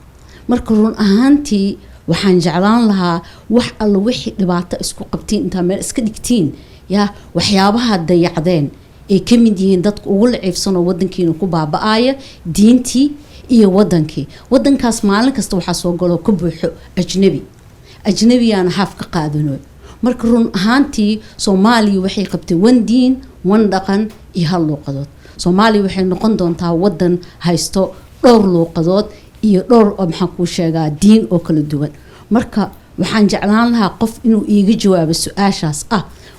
marka run ahaantii waxaan jeclaan lahaa wax alla wixii dhibaato isku qabtiin inta meel iska dhigtiin yaa waxyaabaha dayacdeen ay ka mid yihiin dadka ugu laciifsanoo wadankiina ku baaba'aya diintii iyo wadankaas maalin kasta waxaa soo galo ka buuxo ajnabiyaana haaf ka qaadano marka run ahaantii Soomaaliya waxay qabtay wan diin wan dhaqan iyo hal luuqadood Soomaaliya waxay noqon doontaa wadan haysto dhowr luuqadood iyo dhowr maxaan ku sheegaa diin oo kala duwan marka waxaan jeclaan lahaa qof inuu iiga jawaabo su'aashaas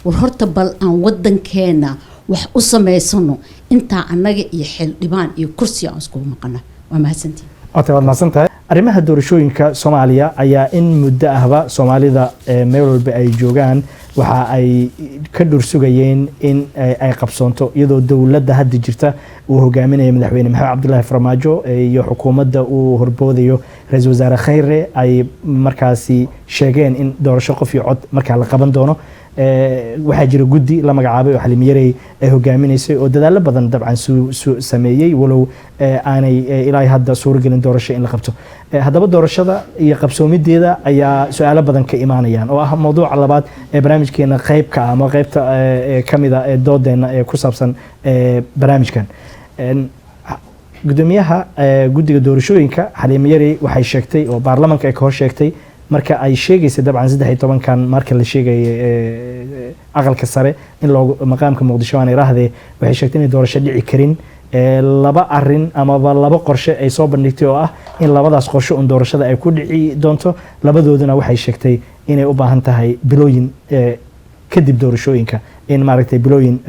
war horta bal aan wadankeena wax u sameysano inta anaga iyo xildhibaan iyo kursi aan isku maqana waa mahadsantii waad mahadsantahay arrimaha doorashooyinka Soomaaliya ayaa in muddo ahba Soomaalida meel walba ay joogaan waxa ay ka dhursugayeen in ay qabsoonto iyadoo dawladda hadda jirta uu hogaaminayo madaxweyne Maxamed Cabdullaahi Farmaajo iyo xukuumadda uu horboodayo ra'iisul wasaare Khayre ay markaasi sheegeen in doorasho qof iyo cod marka la qaban doono waxaa jira guddi la magacaabay oo xalimiyeray ay hogaaminaysay oo dadaalo badan dabcan sameeyay walow aanay ilaa hadda suuragelin doorasho in la qabto haddaba doorashada iyo qabsoomideeda ayaa su'aalo badan ka imaanayaan oo ah mowduuca labaad ee barnaamijkeena qaybka ama qaybta kamida ee doodeena ee ku saabsan barnaamijkan gudoomiyaha guddiga doorashooyinka xalimiyeray waxay sheegtay oo baarlamaanka ay ka hor sheegtay marka ay sheegaysa dabcan 13kan marka la sheegay aqalka sare in loo maqaamka Muqdisho aan iraahdee waxay sheegtay in doorasho dhici karin laba arin ama laba qorshe ay soo bandhigtay oo ah in labadaas qorshe oo doorashada ay ku dhici doonto labadooduna waxay sheegtay inay u baahan tahay bilooyin kadib doorashooyinka in maaragtay bilooyin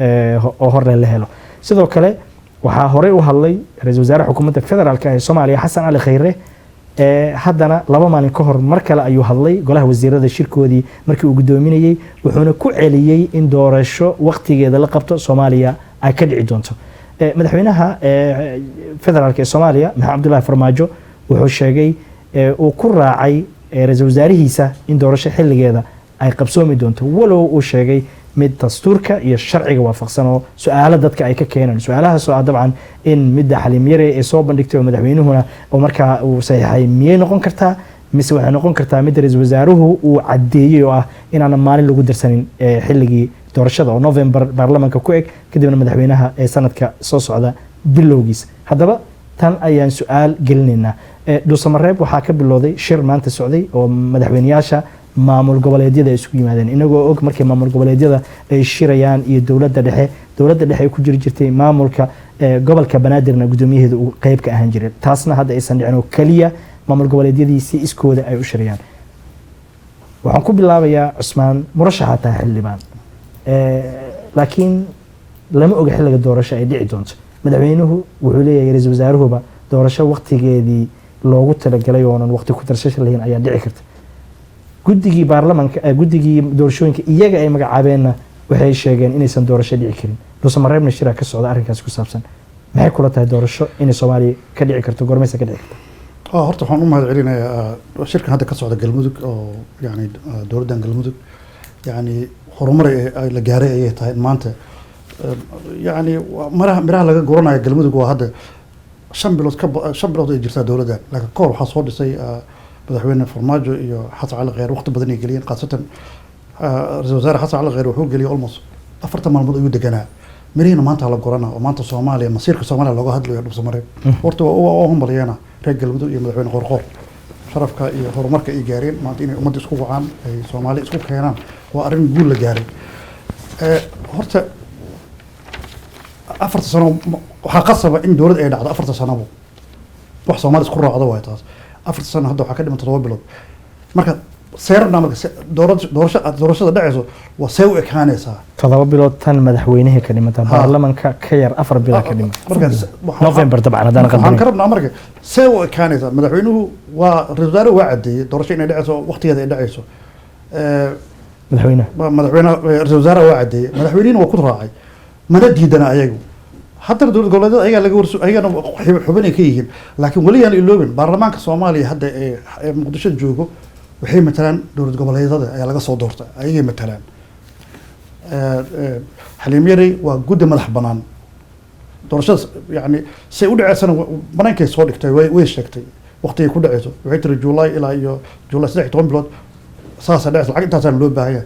oo hor la helo sidoo kale waxaa hore u hadlay ra'iisul wasaare xukuumadda federaalka ee Soomaaliya Xasan Ali Khayre haddana laba maalin ka hor mar kale ayuu hadlay golaha wasiirada shirkoodii markii uu gudoominayay wuxuuna ku celiyay in doorasho waqtigeeda la qabto Soomaaliya ay ka dhici doonto madaxweynaha federaalka ee Soomaaliya Maxamed Cabdullaahi Farmaajo wuxuu sheegay uu ku raacay ra'iisul wasaarihiisa in doorasho xilligeeda ay qabsoomi doonto walow uu sheegay mid dastuurka iyo sharciga waafaqsan oo su'aalo dadka ay ka keenaan su'aalahaas oo dabcan in midda xalimiyeray ee soo bandhigtay oo madaxweynuhuna oo markaa uu saxiixay miyay noqon kartaa mise waxay noqon kartaa mid ra'iisul wasaaruhu uu cadeeyay oo ah inaan maalin lagu darsanin xilligii doorashada oo November baarlamaanka ku eg kadibna madaxweynaha ee sanadka soo socda bilowgiisa haddaba tan ayaan su'aal gelinaynaa dhuusamareeb waxaa ka bilowday shir maanta socday oo madaxweynayaasha maamul goboleedyada isugu yimaadeen inagoo og markii maamul goboleedyada ay shirayaan iyo dawladda dhexe ay ku jirtay maamulka gobolka Banaadirna gudoomiyaheedu uu qayb ka ahaan jiray taasna hadda aysan dhicin oo kaliya maamul goboleedyadii si iskooda ay u shirayaan waxaan ku bilaabayaa Cusmaan murashaxa taa xildhibaan laakiin lama oga xilliga doorasho ay dhici doonto madaxweynuhu wuxuu leeyahay ra'iisul wasaaruhuba doorasho waqtigeedii loogu talagalay oo aan waqti ku darsasho lahayn ayaa dhici karta guddigii baarlamaanka guddigii doorashooyinka iyaga ay magacaabeenna waxay sheegeen inaysan doorasho dhici karin dhuusamareebna shira ka socda arrinkaas ku saabsan maxay kula tahay doorasho inay Soomaaliya ka dhici karto goormaysa ka dhici karto horta waxaan u mahadcelinayaa shirkan hadda ka socda galmudug oo yani dowladdan galmudug yani horumar ay la gaaray ayay tahay maanta yani miraha laga goranayo galmudug waa hadda 5 bilood ay jirtaa dowladdan laakiin kor waxaa soo dhisay madaxweyne Farmaajo iyo Xasan Ali Khayre waqti badan ay geliyeen qaasatan ra'iisul wasaare Xasan Ali Khayre wuxuu geliyay almost 40 maalmood ayuu deganaa mirihina maanta la gorana oo maanta Soomaaliya masiirka Soomaaliya looga hadlayo dhuusamareeb horta waa humbaliyana reer galmudug iyo madaxweyne Qorqor sharafka iyo horumarka ay gaareen maanta inay ummadda isku wacaan ay Soomaaliya isku keenaan waa arrin guul la gaaray horta 4 sano waxaa qasaba in dowlad ay dhacdo 4 sano wax Soomaaliya isku raacdo way taas 4 sano hadda waxaa ka dhiman 7 bilood marka seerna marka doorashada dhacayso waa see u ekaanaysaa 7 bilood tan madaxweynaha ka dhimata baarlamaanka ka yar 4 bilood ka dhimata November dabcan hadaan waxaan ka rabnaa marka see u ekaanaysaa madaxweynuhu waa ra'iisul wasaare waa cadeeyay doorasho inay dhacayso waqtigeeda ay dhacayso madaxweynaha ra'iisul wasaare waa cadeeyay madaxweynuhu waa ku raacay mana diidana ayagu haddana dowlad goboleedyada ayagaa laga warso ayagana xubinay ka yihiin laakiin weli yaan iloobin baarlamaanka soomaaliya hadda ee muqdisho joogo waxay matalaan dowlad goboleedyada ayaa laga soo doortay ayagay matalaan xaliim yarey waa guddi madax banaan doorashadaas yani say u dhaceysana banaankay soo dhigtay way sheegtay waqtigay ku dhaceyso waxay tiri juulaay ilaa iyo juulaay 13 bilood saasa dhaceysa lacag intaasaan loo baahanya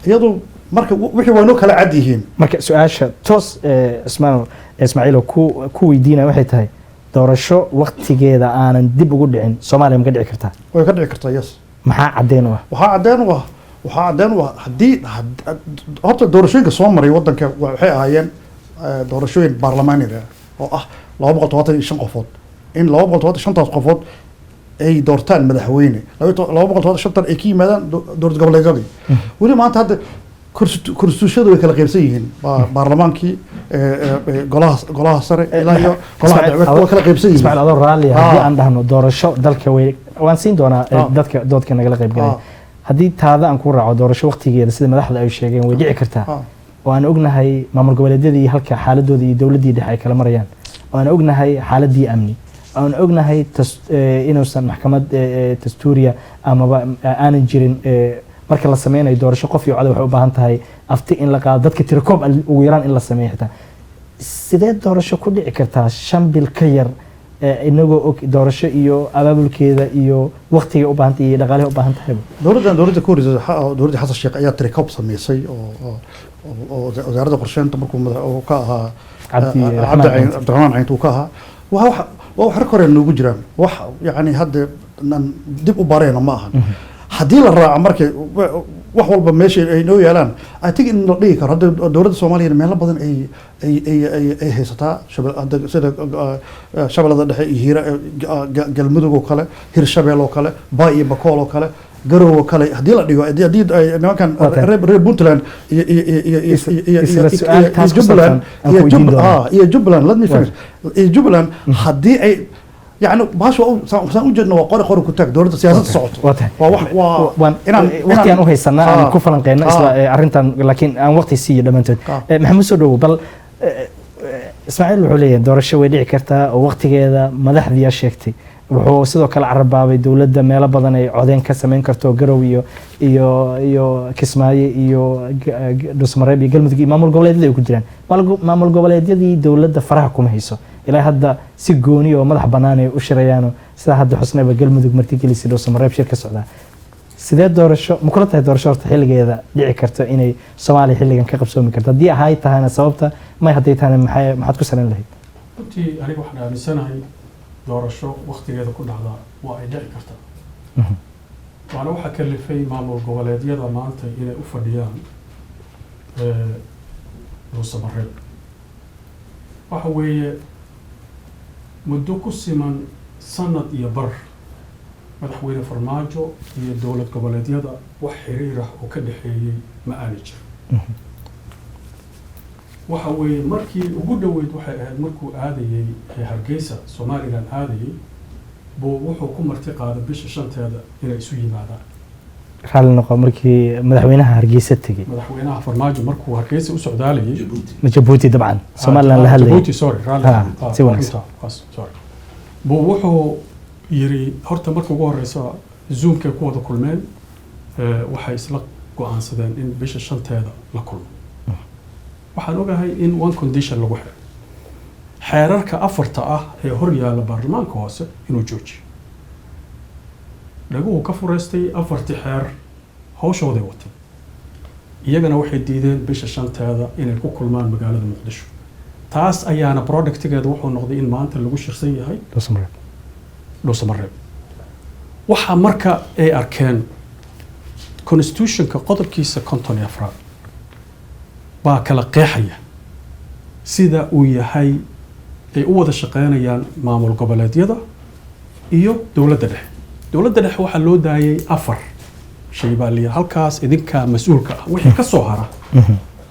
iyadu marka wixii waa noo kala cad yihiin marka su-aasha toos ismaaciil ku weydiinaya waxay tahay doorasho waqtigeeda aanan dib ugu dhicin soomaaliya ma ka dhici kartaa way ka dhici kartaa yes maxaa caddeyn u ah waxaa caddeyn u ah haddii horta doorashooyinka soo maray wadanka waxay ahaayeen doorashooyin baarlamaaniga oo ah 275 qofood in 275 qofood ay doortaan madaxweyne 275 ay ka yimaadaan dowlad goboleedyadii weli maanta hadda kursuushadu way kala qaybsan yihiin baarlamaankii golaha sare ilaa iyo golaha dacwad way kala qaybsan yihiin ismaaciil adoo raalli haddii aan dhahno doorasho dalka way waan siin doonaa dadka doodka nagala qayb galay haddii taada aan ku raaco doorasho waqtigeeda sida madaxda ay sheegeen way dhici kartaa oo aan ognahay maamul goboleedyadii halka xaaladooda iyo dowladdii dhexe ay kala marayaan oo aan ognahay xaaladii amni oo aan ognahay inuusan maxkamad dastuuriya amaba aanan jirin marka la sameynayo doorasho qof iyo cod waxay u baahan tahay afti in la qaado dadka tirakoob ugu yaraan in la sameeyo xitaa sidee doorasho ku dhici kartaa 5 bil ka yar inagoo og doorasho iyo abaabulkeeda iyo waqtiga u baahan tahay iyo dhaqaalaha u baahan tahay dowladda ku horeysay dowladda xasan sheekh ayaa tirakoob sameysay oo wasaaradda qorsheynta markuu ka ahaa cabdiraxmaan cayntu ka ahaa waa wax rekoreen noogu jiraan wax yani hadda dib u bareyna ma ahan haddii la raaco markay wax walba meesha ay noo yaalaan I think in la dhigi karo hadda dowladda Soomaaliya meelo badan ay haysataa sida shabeellada dhexe iyo hiira galmudug oo kale hirshabeel oo kale baa iyo bakool oo kale garow oo kale haddii la dhigo haddii nimankan reer Puntland iyo Jubbaland let me finish Jubbaland haddii ay يعني باش سأوجدنا وقارئ كتاك دولة سياسة صوت وقت أنا هيسنا أنا كفلان قينا إسلا أرنتان لكن أنا وقت يسير لما أنت محمد سودو بل إسماعيل العليا دور الشوي دي كرتا وقت كذا مدح ذي شيكتي wuxuu sidoo kale carabaaday dowladda meelo badan ay codeen ka sameyn karto garow iyo kismaayo iyo dhusmareeb iyo galmudug iyo maamul goboleedyada ay ku jiraan maamul goboleedyadii dowladda faraha kuma hayso ilaa hadda si gooni oo madax bannaan ay u shirayaan sida hadda xusnayba galmudug martigelisay dhusmareeb shir ka socda sidee doorasho ma kula tahay doorasho horta xilligeeda dhici karto inay Soomaaliya xilligan ka qabsoomi karto haddii ahay tahayna sababta may hadday tahayna maxaad ku salan lahayd runtii aniga waxaan aaminsanahay doorasho waqtigeeda ku dhacda waa ay dhici kartaa waana waxaa kalifay maamul goboleedyada maanta inay u fadhiyaan dhusmareeb waxa weeye muddo ku siman sanad iyo bar madaxweyne farmaajo iyo dowlad goboleedyada wax xiriir ah oo ka dhaxeeyay ma aani jirin waxa weeye markii ugu dhoweyd waxay ahayd markuu aadayay Hargeysa Somaliland aadayay buu wuxuu ku marti qaaday bisha 5teeda inay isu yimaadaan raalli noqo markii madaxweynaha Hargeysa tagay madaxweynaha farmaajo markuu Hargeysa u socdaalayay Djibouti dabcan Somaliland la hadlay Djibouti sorry raalli sorry buu wuxuu yiri horta markii ugu horeysa zoomka ku wada kulmeen waxay isla go'aansadeen in bisha 5teeda la kulmo waxaan ogahay in one condition lagu xiro xeerarka afarta ah ee hor yaala baarlamaanka hoose inuu joojiyo dhaguhu ka fureystay afartii xeer hawshooday watay iyagana waxay diideen bisha 5teeda inay ku kulmaan magaalada Muqdisho taas ayaana productigeeda wuxuu noqday in maanta lagu shirsan yahay dhusmareeb waxa marka ay arkeen constitutionka qodobkiisa 54 baa kala qeexaya sida uu yahay ay u wada shaqeynayaan maamul goboleedyada iyo dowladda dhexe waxaa loo daayay 4 shay baa liya halkaas idinka mas'uulka ah wixii ka soo hara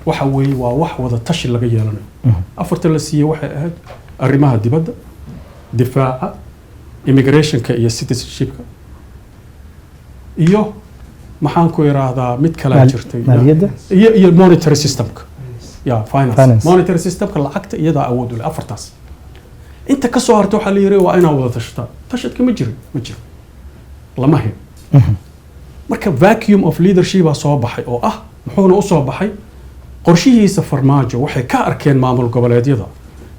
waxa weeye waa wax wada tashi laga yeelanayo afarta la siiyay waxay ahayd arrimaha dibadda difaaca immigrationka iyo citizenshipka iyo maxaan ku yiraahdaa mid kale jirtay iyo monetary systemka finance monetary systemka lacagta iyadaa awood u leh afartaas inta ka soo harta waxaa la yiri waa inaa wada tashataa tashadka ma jiro lama hayo marka vacuum of leadership baa soo baxay oo ah muxuuna u soo baxay qorshihiisa farmaajo waxay ka arkeen maamul goboleedyada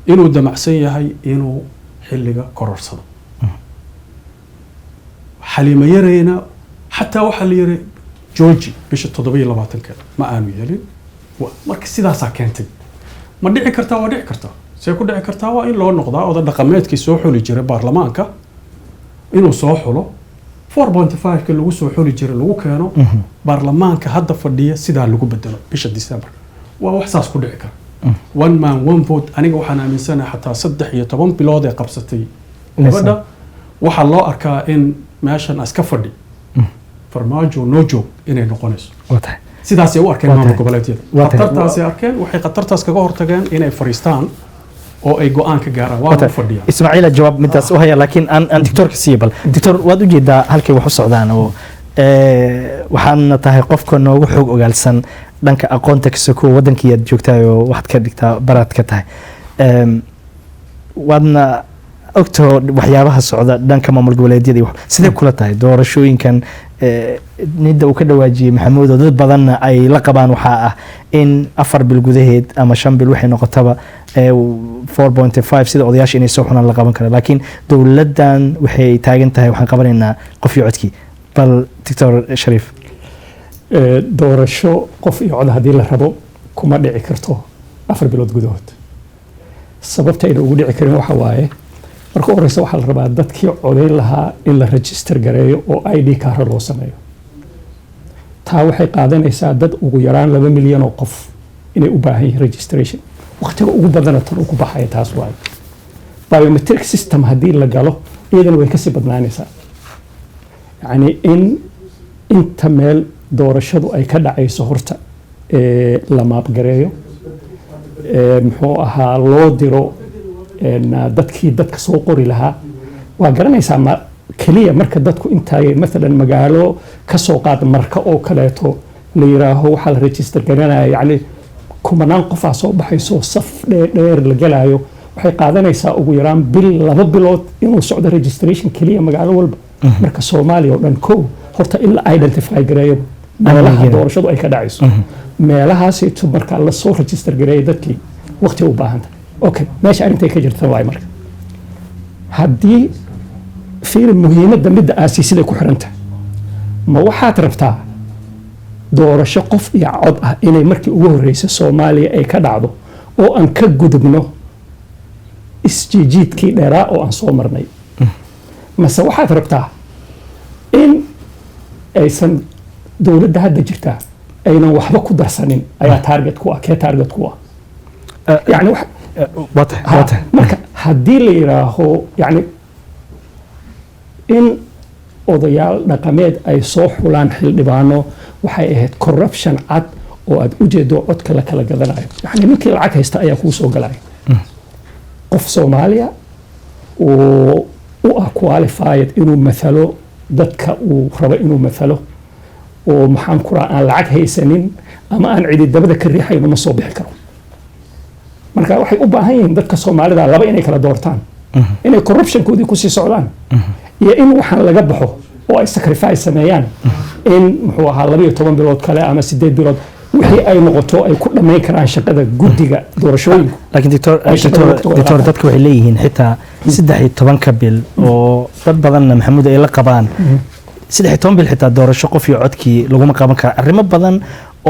inuu damacsan yahay inuu xilliga kororsado xaliima yarayna xataa waxaa la yiri George bisha 27 ma aanu yeelin marka sidaasaa keentay ma dhici kartaa waa dhici kartaa see ku dhici kartaa waa in loo noqdaa oda dhaqameedkii soo xuli jiray baarlamaanka inuu soo xulo 4.5 ka lagu soo xuli jiray lagu keeno baarlamaanka hadda fadhiya sidaa lagu bedelo bisha December waa wax saas ku dhici kara one man one vote aniga waxaan aaminsanahay xataa 13 bilood ee qabsatay gabadha waxaa loo arkaa in meeshan iska fadhi farmaajo no joog inay noqonayso sidaas ay u arkeen maamul goboleedyada qatartaas ay arkeen waxay qatartaas kaga hortageen inay fariistaan oo ay go'aan ka gaaraan waa u fadhiyaan Ismaaciil jawaab midaas u haya laakiin aan doctorka siibal doctor waad u jeedaa halkay wax u socdaan oo waxaan tahay qofka noogu xog ogaalsan dhanka aqoonta ka soo wadankiiad joogtaa oo waxaad ka dhigtaa baraad ka tahay waadna ogto waxyaabaha socda dhanka maamul goboleedyada sidee kula tahay doorashooyinkan nida uu ka dhawaajiyay maxamuud oo dad badanna ay la qabaan waxaa ah in 4 bil gudaheed ama 5 bil waxay noqotaba 4.5 sida odayaasha inay soo xunaan la qaban karo laakiin dowladdan waxay taagan tahay waxaan qabanaynaa qof iyo codkii bal Dr. Shariif doorasho qof iyo cod haddii la rabo kuma dhici karto 4 bilood gudahood sababta ay ugu dhici karin waxa waaye marka horeysa waxaa la rabaa dadkii codeyn lahaa in la register gareeyo oo ID kaara loo sameeyo taa waxay qaadanaysaa dad ugu yaraan 2 milyan oo qof inay u baahan yihiin registration waqtiga ugu badana tan ugu baxaya taas waaye biometric system haddii la galo iyadana way kasii badnaanaysaa yacni in inta meel doorashadu ay ka dhacayso horta la maabgareeyo muxuu ahaa loo diro dadkii dadka soo qori lahaa waa garanaysaa ma kaliya marka dadku intaay maalan magaalo ka soo qaad marka oo kaleeto la yiraaho waxaa la register garanaya yacni kumanaan qofaa soo baxayso saf dheer la galayo waxay qaadanaysaa ugu yaraan bil 2 bilood inuu socdo registration kaliya magaalo walba marka Soomaaliya oo dhan horta in la identify gareeyo meelaha doorashadu ay ka dhacayso meelahaas intuu marka la soo register gareeyo dadkii waqti u baahan okay meesha arintay ka jirta waay marka haddii fiir muhiimadda midda aasiisida ku xiranta ma waxaad rabtaa doorasho qof iyo cod ah inay markii ugu horreysay Soomaaliya ay ka dhacdo oo aan ka gudubno isjiidkii dheeraa oo aan soo marnay mase waxaad rabtaa in aysan dowladda hadda jirtaa aynan waxba ku darsanin ayaa target ku ah kee target ku ah yani marka haddii la yiraaho yani in odayaal dhaqameed ay soo xulaan xildhibaano waxay ahayd corruption cad oo aad u jeedo codka la kala gadanayo yani ninkii lacag haysta ayaa kuu soo galaya qof Soomaaliya oo u ah qualified inuu mathalo dadka uu rabo inuu mathalo oo maxaan ku raacaa aan lacag haysanin ama aan cidi dabada ka riixayn ma soo bixi karo marka waxay u baahan yihiin dadka Soomaalida laba inay kala doortaan inay corruption koodii ku sii socdaan iyo in waxaan laga baxo oo ay sacrifice sameeyaan in muxuu ahaa 12 bilood kale ama 8 bilood wixii ay noqoto ay ku dhameyn karaan shaqada guddiga doorashooyinka laakiin doctor dadku waxay leeyihiin xitaa 13 bil oo dad badanna maxamuud ay la qabaan 13 bil xitaa doorasho qof iyo codkii laguma qaban karo arrimo badan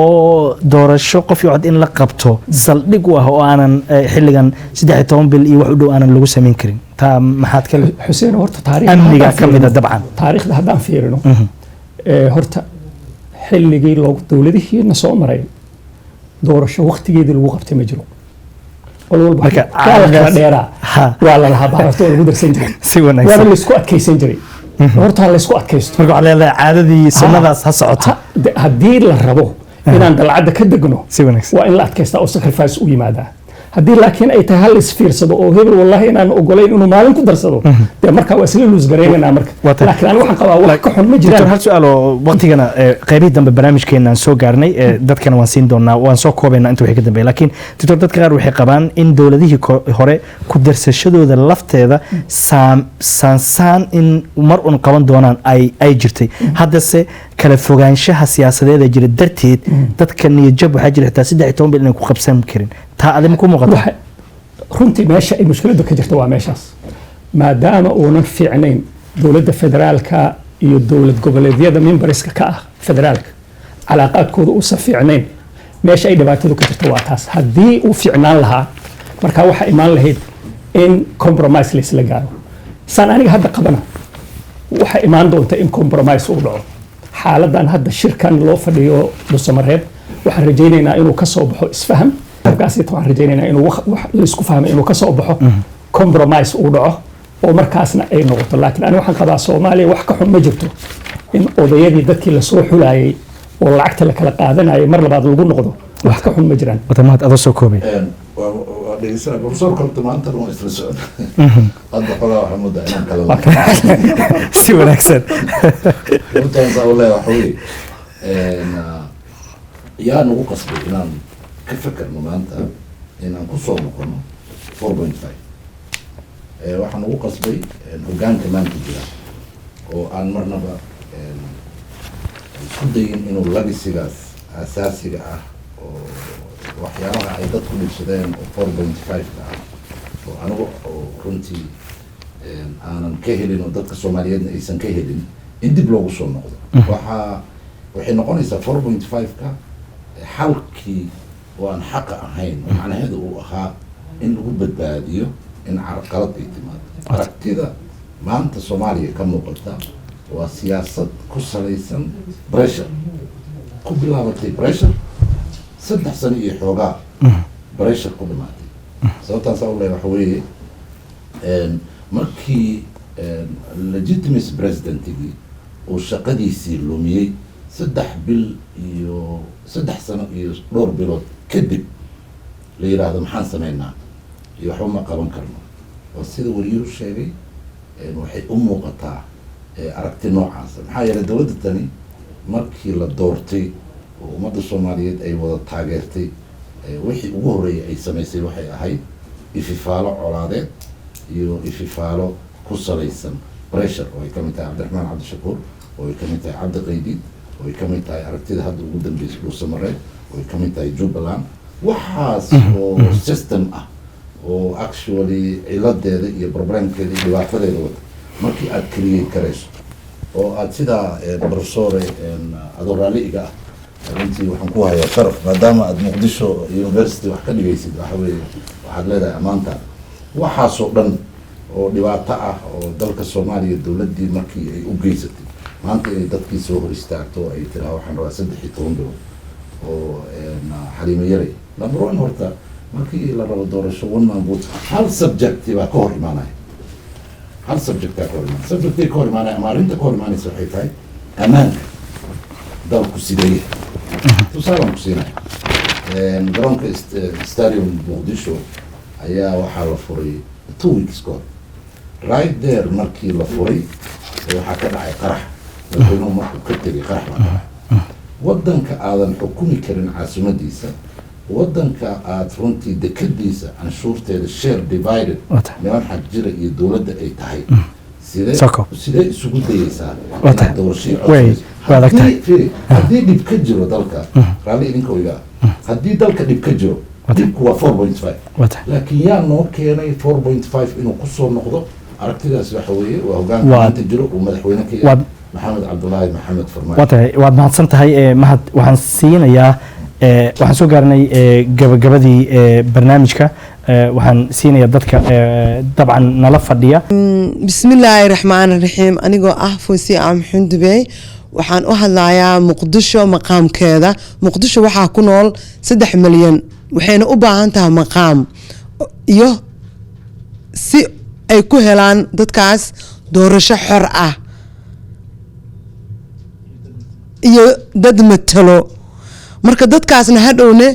oo doorasho qof iyo cod in la qabto saldhig u ah oo aanan xilligan 13 bil iyo wax u dhow aanan lagu sameyn karin taa maxaad ka Xuseen horta taariikhda amniga kamida dabcan taariikhda haddaan fiirino horta xilligii loo dowladihiina soo maray doorasho waqtigeedii lagu qabtay ma jiro walba kala dheeraa waa la lahaa baarto lagu darsan jiray si wanaagsan waa la isku adkeysan jiray horta la isku adkeysto marka waxaa leedahay caadadii sunnadaas ha socoto haddii la rabo inaan dalcadda ka degno si wanaagsan waa in la adkeystaa oo sacrifice u yimaadaa haddii laakiin ay tahay hal isfiirsado oo hebel wallahi inaan ogolayn inuu maalin ku darsado dee marka waa isla luus gareynaynaa marka laakiin aan waxaan qabaa wax ka xun ma jiraan hal su-aal oo waqtigana qaybihii dambe barnaamijkeenaan soo gaarnay dadkana waan siin doonaa waan soo koobaynaa inta wixii ka dambeeya laakiin doctor dadka qaar waxay qabaan in dowladihii hore ku darsashadooda lafteeda saansaan in mar un qaban doonaan ay jirtay haddase kala fogaanshaha siyaasadeed ee jira darteed dadka niyadjab waxaa jira xitaa 13 bil inay ku qabsan karin taa adima ku muuqata runtii meesha ay mushkiladdu ka jirta waa meeshaas maadaama uunan fiicnayn dowladda federaalka iyo dowlad goboleedyada mimbariska ka ah federaalka calaaqaadkooda uusan fiicnayn meesha ay dhibaatadu ka jirta waa taas haddii uu fiicnaan lahaa markaa waxaa imaan lahayd in compromise laysla gaaro saan aniga hadda qabana waxaa imaan doonta in compromise uu dhaco xaaladan hadda shirkan loo fadhiyo dhusamareeb waxaan rajaynaynaa inuu ka soo baxo isfaham markaasita waxaan rajaynaynaa inuu laisku fahmay inuu ka soo baxo compromise uu dhaco oo markaasna ay noqoto laakiin ani waxaan qabaa soomaaliya wax ka xun ma jirto in odayadii dadkii lasoo xulayay oo lacagta la kala qaadanayay mar labaad lagu noqdo wax ka xun ma jiraan wadamaad adoo soo koobay waa dhegeysana professor kalta maanta waa isla socda hadda xogaa waxaa moodaa inaan kala si wanaagsan runtaan saa u leeyahay waxa weeye yaa nagu qasbay inaan ka fekerno maanta inaan kusoo noqono 4.5 waxaa nagu qasbay hogaanka maanta jira oo aan marnaba isku dayin inuu labisigaas asaasiga ah oo waxyaabaha ay dadku dhigsadeen oo 4.5 ah oo anigu oo runtii aanan ka helin oo dadka soomaaliyeedna aysan ka helin in dib loogu soo noqdo waxay noqonaysaa 4.5ka xalkii oo aan xaqa ahayn oo macnaheedu uu ahaa in lagu badbaadiyo in carqalad ay timaado aragtida maanta soomaaliya ka muuqata waa siyaasad ku salaysan pressure ku bilaabatay pressure 3 sano iyo xoogaa pressure ku dhimaatay sababtaan saa u leeyahay waxa weeye markii legitimacy presidentigii uu shaqadiisii lumiyey 3 bil iyo 3 sano iyo dhowr bilood kadib la yiraahdo maxaan sameynaa iyo waxba ma qaban karno oo sida wariyuhu sheegay waxay u muuqataa aragti noocaasa maxaa yeelay dowladda tani markii la doortay oo ummadda soomaaliyeed ay wada taageertay wixii ugu horreeyay ay samaysay waxay ahayd ififaalo colaadeed iyo ififaalo ku salaysan pressure oo ay ka mid tahay cabdiraxmaan cabdishakuur oo ay ka mid tahay cabdi qaydiid oo ay ka mid tahay aragtida hadda ugu dambeysay dhuusamareed oo ay ka mid tahay jubbaland waxaas oo system ah oo actually ciladeeda iyo problemkeeda iyo dhibaatadeeda wata markii aad create karayso oo aad sidaa professor adoo raalliga ah runtii waxaan ku hayaa sharaf maadaama aad muqdisho university wax ka dhigaysid waxa weeye waxaad leedahay ammaanta waxaasoo dhan oo dhibaato ah oo dalka soomaaliya dowladdii markii ay u geysatay maanta inay dadkii soo hor istaagto ay tiraa waxaan rabaa 13 bilood oo xaliimo yaray number one horta markii la rabo doorasho one man vote hal subject baa ka hor imaanaya hal subject baa ka hor imaanaya subjectay ka hor imaanaya ama arrinta ka hor imaanaysa waxay tahay ammaanka dalku sideeye tusaalaan ku siinaya garoonka stadium muqdisho ayaa waxaa la furay 2 weeks ago right there markii la furay waxaa ka dhacay qarax madaxweynuhu markuu ka tegay qarax baa dhacay waddanka aadan xukumi karin caasimadiisa waddanka aad runtii dekadiisa canshuurteeda share divided niman xag jira iyo dowladda ay tahay sidee isugu dayeysaa inaad doorashii haddii dhib ka jiro dalka raalli idinka ogaa haddii dalka dhib ka jiro dhibku waa 4.5 laakiin yaa noo keenay 4.5 inuu kusoo noqdo aragtidaas waxa weeye waa hogaanka maanta jiro uu madaxweyne ka yahay maxamed cabdulaahi maxamed farmaajo waad mahadsan tahay mahad waxaan siinayaa waxaan soo gaarnay gabagabadii barnaamijka waxaan siinayaa dadka dabcan nala fadhiya bismillaahi raxmaani raxiim anigoo ah Foosiye Axmed Dubey waxaan u hadlayaa muqdisho maqaamkeeda muqdisho waxaa ku nool 3 milyan waxayna u baahan tahay maqaam iyo si ay ku helaan dadkaas doorasho xor ah iyo dad matalo marka dadkaasna hadhowne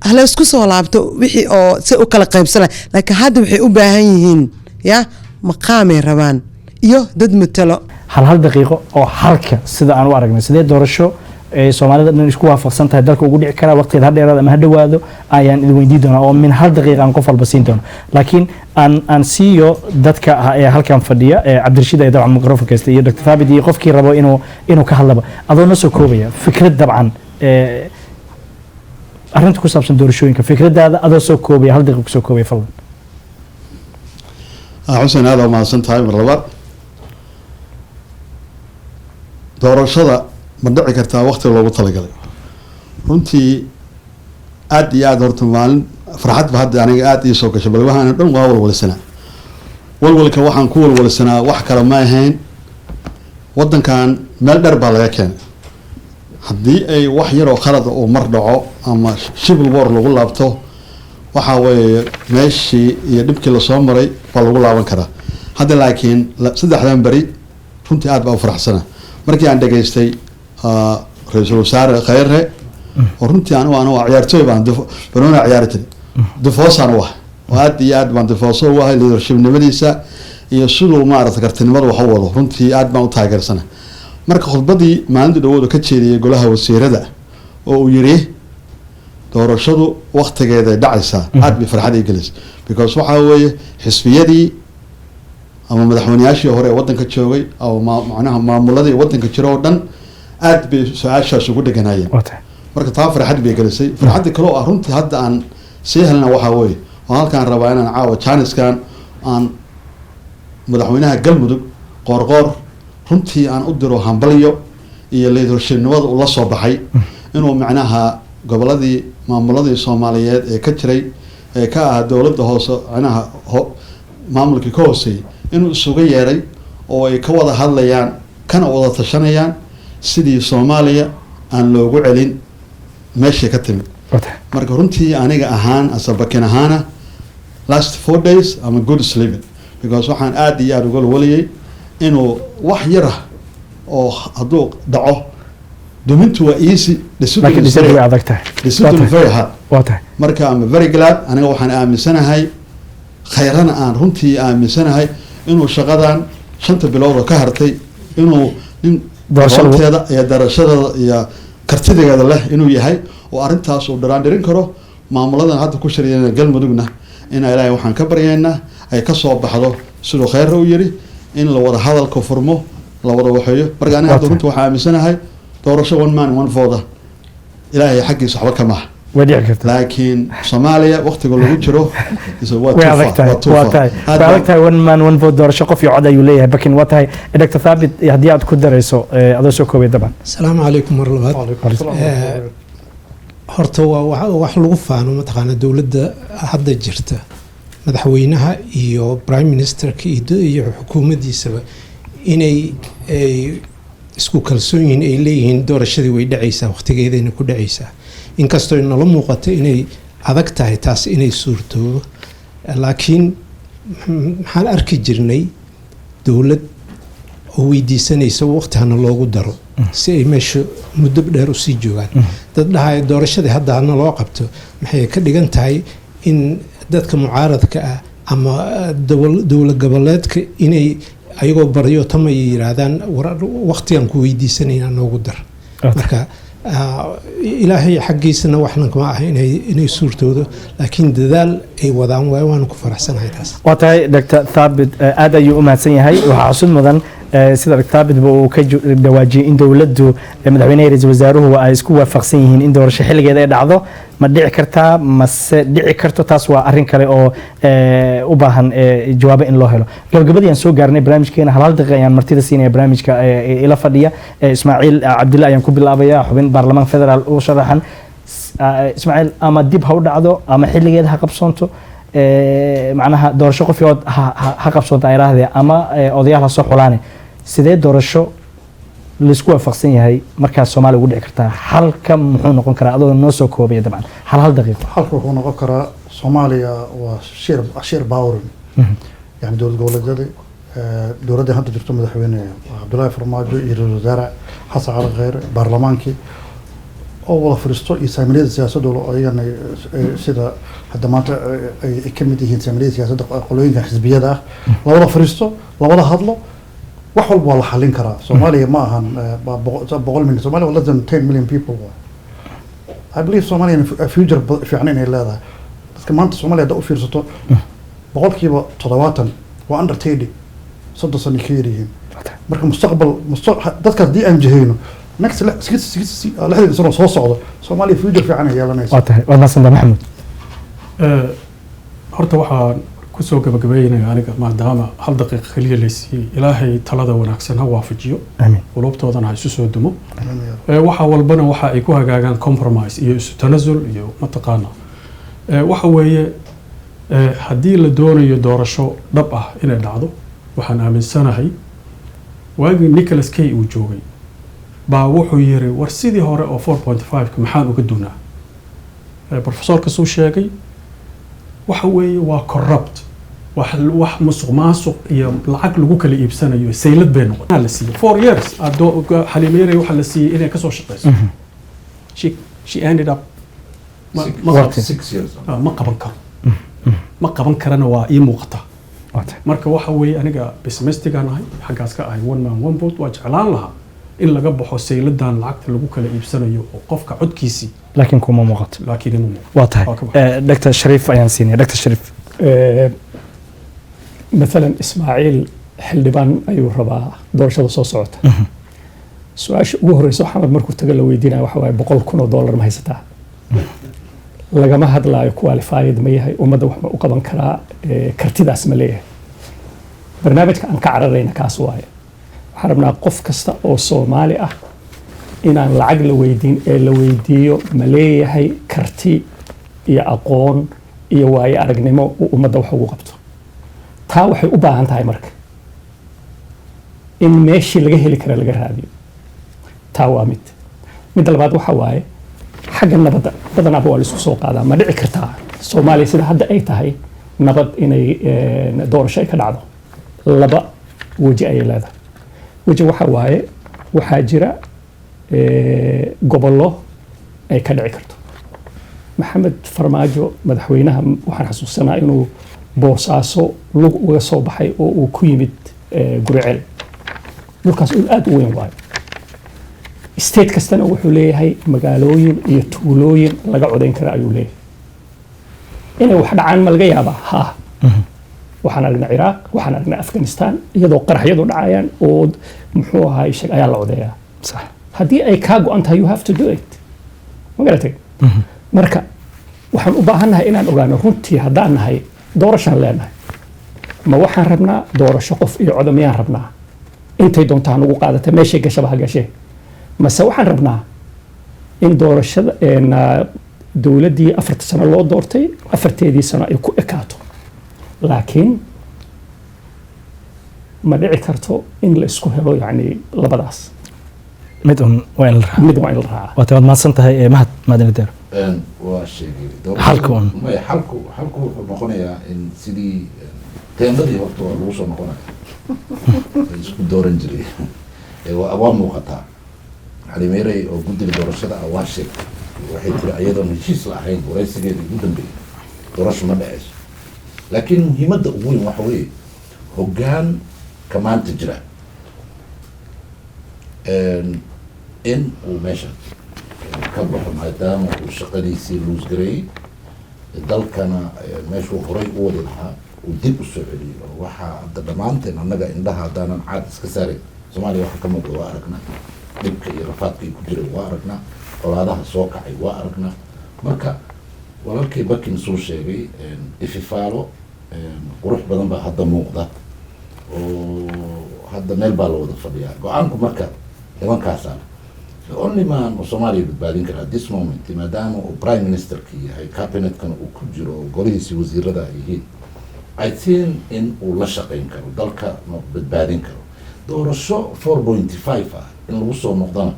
hala isku soo laabto wixii oo si u kala qaybsana laakiin hadda waxay u baahan yihiin ya maqaamay rabaan iyo dad matalo hal daqiiqo oo halka sida aan u aragnay sidee doorasho Soomaalida dhan isku waafaqsan tahay dalka ugu dhici kara waqtiga hadheerada ama hadhawaado ayaan idin weydiin doonaa oo min hal daqiiqa aan qof walba siin doono laakiin aan siiyo dadka halkan fadhiya Cabdirashiid ay dabcan mikrofon kasta iyo Dr. Thabit iyo qofkii rabo inuu ka hadlaba adoo na soo koobaya fikrad dabcan arrinta ku saabsan doorashooyinka fikradaada adoo soo koobaya hal daqiiqo soo koobaya fadlan xuseen aad ma santahay mar labaad doorashada ma dhici kartaa waqti loogu talagalay runtii aad iyo aad horta maalin farxad ba hadda aniga aad ii soo gashay bal waxaan dhan waa walwalsanaa walwalka waxaan ku walwalsanaa wax kale ma ahayn wadankan meel dheer baa laga keenay haddii ay wax yaroo khalad uu mar dhaco ama civil war lagu laabto waxa weeye meeshii iyo dhibkii lasoo maray baa lagu laaban karaa hadda laakiin saddexdan beri runtii aad baa u faraxsanaa markii aan dhageystay ra-iisul wasaare khayre oo runtii anigu ciyaartooy baan banooni ciyaari jiray difoosaan u ahay oo aad iyo aad baan difooso u ahay leadershipnimadiisa iyo siduu maarata kartinimada wax u wado runtii aad baan u taageersana marka khudbadii maalinta dhawooda ka jeediyay golaha wasiirada oo uu yiri doorashadu waqtigeeday dhacaysaa aad bay farxad ii gelisay because waxaa weeye xisbiyadii ama madaxweynayaashii hore ee wadanka joogay oo macnaha maamuladii wadanka jira oo dhan aad bay su-aashaas ugu dheganayeen marka taa farxad bay gelisay farxadda kale oo ah runtii hadda aan sii helna waxaa weeye oo halkaan rabaa inaan caawa jaaniskan aan madaxweynaha galmudug qoorqoor runtii aan u diro hambalyo iyo leadershipnimada ula soo baxay inuu macnaha goboladii maamuladii Soomaaliyeed ee ka jiray ee ka ah dawladda hoose macnaha maamulkii ka hooseeyay inuu isugu yeeray oo ay ka wada hadlayaan kana wada tashanayaan sidii Soomaaliya aan loogu celin meeshii ka timid marka runtii aniga ahaan asabakin ahaana last 4 days I'm a good sleeping because waxaan aad iyo aad uga waliyay inuu wax yar oo hadduu dhaco dumintu waa easy laakiin way adag tahay very hard marka I'm very glad aniga waxaan aaminsanahay khayrana aan runtii aaminsanahay inuu shaqadan 5 bilood oo ka hartay inuu nin doorashadeeda iyo darashada iyo kartideeda leh inuu yahay oo arintaas uu dharaan dhirin karo maamuladan hadda ku shiriyeen galmudugna in ilaahay waxaan ka baryaynaa ay ka soo baxdo sidoo khayr u yiri in la wada hadalka furmo la wada waxeeyo marka aniga hadda runtii waxaan aaminsanahay doorasho one man one vote ilaahay xaqiisa waxba kama وديع كرت لكن صوماليا وقت يقول له جرو واتاي ون مان ون فوت دور شقف يعود يوليه لكن واتاي دكتور ثابت هديات كدريسو ادو سو كوبي طبعا السلام عليكم مره لبعض horta wax lagu faano mataqaana dawladda hadda jirta madaxweynaha iyo prime ministerka iyo xukuumaddiisaba inay isku kalsoon yihiin ay leeyihiin doorashadii way dhacaysaa waqtigeedayna ku dhacaysaa inkastoo inala muuqato inay adag tahay taas inay suurtoobo laakiin maxaan arki jirnay dawlad oo weydiisanaysa waqtihana loogu daro si ay meesha muddo dheer u sii joogaan dad dhahay doorashadii hadda hana loo qabto maxay ka dhigan tahay in dadka mucaaradka ah ama dowlad goboleedka inay ayagoo baryo tama yiraahdaan waqtigan ku weydiisanayna noogu dar marka ilaahay xaqiisana waxna kama ah inay suurtoodo laakiin dadaal ay wadaan waan ku faraxsanahay taas waatahay Dr. Thabit aad ayuu u mahadsan yahay waxa xusud mudan sida Dr. Thabit uu ka dawaajiyay in dawladdu madaxweynaha ra'iisul wasaaruhu ay isku waafaqsan yihiin in doorasho xilligeeda ay dhacdo ma dhici kartaa mase dhici karto taas waa arrin kale oo u baahan jawaabo in loo helo gabagabadii aan soo gaarnay barnaamijkeena hal daqiiqo ayaan martida siinaya barnaamijka ila fadhiya Ismaaciil Cabdulla ayaan ku bilaabayaa xubin baarlamaanka federaal oo sharaxan Ismaaciil ama dib ha u dhacdo ama xilligeeda ha qabsoonto macnaha doorasho qofiyood ha qabsoonto ay raahdeen ama odayaal la soo xulaanay sidee doorasho la isku waafaqsan yahay markaas Soomaaliya ugu dhici kartaa halka muxuu noqon karaa adoo noo soo koobay dabcan hal daqiiqo halka wuxuu noqon karaa Soomaaliya waa shir power yani dowladda hadda jirto madaxweyne Cabdullaahi Farmaajo iyo ra'iisul wasaare Xasan Cali Khayre baarlamaankii oo wada fadhiisto iyo saamiliyada siyaasadda ayagana sida hadda maanta ay ka mid yihiin saamiliyada siyaasadda qolooyinka xisbiyada ah la wada fadhiisto la wada hadlo wax walba waa la xallin karaa Soomaaliya ma ahan 100 milyan Soomaaliya waa less than 10 million people I believe Soomaaliya future fiican inay leedahay dadka maanta Soomaaliya hadda u fiirsato boqolkiiba 70 waa under 30 soddon sano ka yaryihiin marka mustaqbal dadka haddii aan jihayno next lixdan sano soo socdo Soomaaliya future fiican ay yeelanaysaa waa nasan Maxamed horta waxaan kusoo gabagabeynaya aniga maadaama hal daqiiqo kaliya la siiyey ilaahay talada wanaagsan ha waafajiyo amiin qulubtoodana ha isu soo dumo waxa walbana waxa ay ku hagaagaan compromise iyo isu tanasul iyo mataqaana waxa weeye haddii la doonayo doorasho dhab ah inay dhacdo waxaan aaminsanahay waagii Nicholas Kay uu joogay baa wuxuu yiri war sidii hore oo 4.5 maxaan uga dunaa professorka soo sheegay waxa weeye waa corrupt wax musuqmaasuq iyo lacag lagu kala iibsanayo saylad bay noqotay la siiyay 4 years ado xalimeeray waxa la siiyay inay ka soo shaqeyso she ended up 6 years ma qaban karana waa ii muuqata marka waxa weeye aniga pessimistic aan ahay xaggaas ka ahay one man one vote waa jeclaan lahaa in laga baxo sayladan lacagta lagu kala iibsanayo oo qofka codkiisii laakiin kuma muuqato laakiin inuu waa tahay Dr. Shariif ayaan siinay Dr. Shariif مثلا إسماعيل حلبان أيو ربا دورشة soo socota su-aasha ugu horeysa Maxamed markuu taga la weydiinaya waxa waaye $100,000 ma haysataa lagama hadlaayo qualified ma yahay ummadda wax ma u qaban karaa kartidaas ma leeyahay barnaamijka aan ka cararayna kaas waaye waxaan rabnaa qof kasta oo Soomaali ah inaan lacag la weydiin ee la weydiiyo ma leeyahay karti iyo aqoon iyo waayo aragnimo uu ummadda wax ugu qabto taa waxay u baahan tahay marka in meeshii laga heli kara laga raadiyo taa waa mid labaad waxa waaye xagga nabadda badanaaba waa la isku soo qaadaa ma dhici kartaa Soomaaliya sida hadda ay tahay nabad inay doorasho ay ka dhacdo laba waji ay leedahay waji waxa waaye waxaa jira gobollo ay ka dhici karto Maxamed Farmaajo madaxweynaha waxaan xasuusanaa inuu boosaaso lug uga soo baxay oo uu ku yimid Guriceel dhulkaas uu aad u weyn waayo state kastana wuxuu leeyahay magaalooyin iyo tuulooyin laga codayn kara ayuu leeyahay inay wax dhacaan ma laga yaabaa ha waxaan aragnaa Ciraaq waxaan aragnaa Afghanistan iyadoo qaraxyadu dhacayaan oo muxuu ahaa ishag ayaa la codeeyaa sax haddii ay ka go'an tahay you have to do it magaratay marka waxaan u baahannahay inaan ogaano runtii haddaan nahay doorashaan leenahay ma waxaan rabnaa doorasho qof iyo codom yaan rabnaa intay doontaan ugu qaadata meeshay gashaba ha gashee mase waxaan rabnaa in doorashada dowladdii 4 sano loo doortay 4teedii sano ay ku ekaato laakiin ma dhici karto in la isku helo yacni labadaas mid waa in la raaca waa taad maadsan tahay mahad maadinadeer waa sheegay halku wuxuu noqonayaa in sidii teendadii horta waa lagu soo noqonaya isku dooran jiray waa muuqataa xalimeeray oo guddiga doorashada ah waa sheegtay waxay tiri ayadoon heshiis la ahayn waraysigeeda ugu dambeeyay doorasho ma dhacayso laakiin muhiimadda ugu weyn waxa weeye hoggaan ka maanta jira in uu meesha ka baxo maadaama uu shaqadiisii luusgareeyey dalkana meeshuu horay u wadi lahaa uu dib u soo celiyo waxaa hadda dhammaanteen annaga indhaha haddaanan caad iska saarin Soomaaliya waxa ka muuqda waa aragnaa dhibka iyo rafaadka ku jiray waa aragnaa colaadaha soo kacay waa aragnaa marka walaalkii Bakin soo sheegay ififaalo qurux badan baa hadda muuqda oo hadda meel baa la wada fadhiyaa go-aanku marka nimankaasaan the only man oo Soomaaliya badbaadin kara at this moment maadaama uu prime ministerkii yahay cabinetkana uu ku jiro oo golihiisii wasiirada ay yihiin I think in uu la shaqayn karo dalka badbaadin karo doorasho 4.5 ah in lagu soo noqdana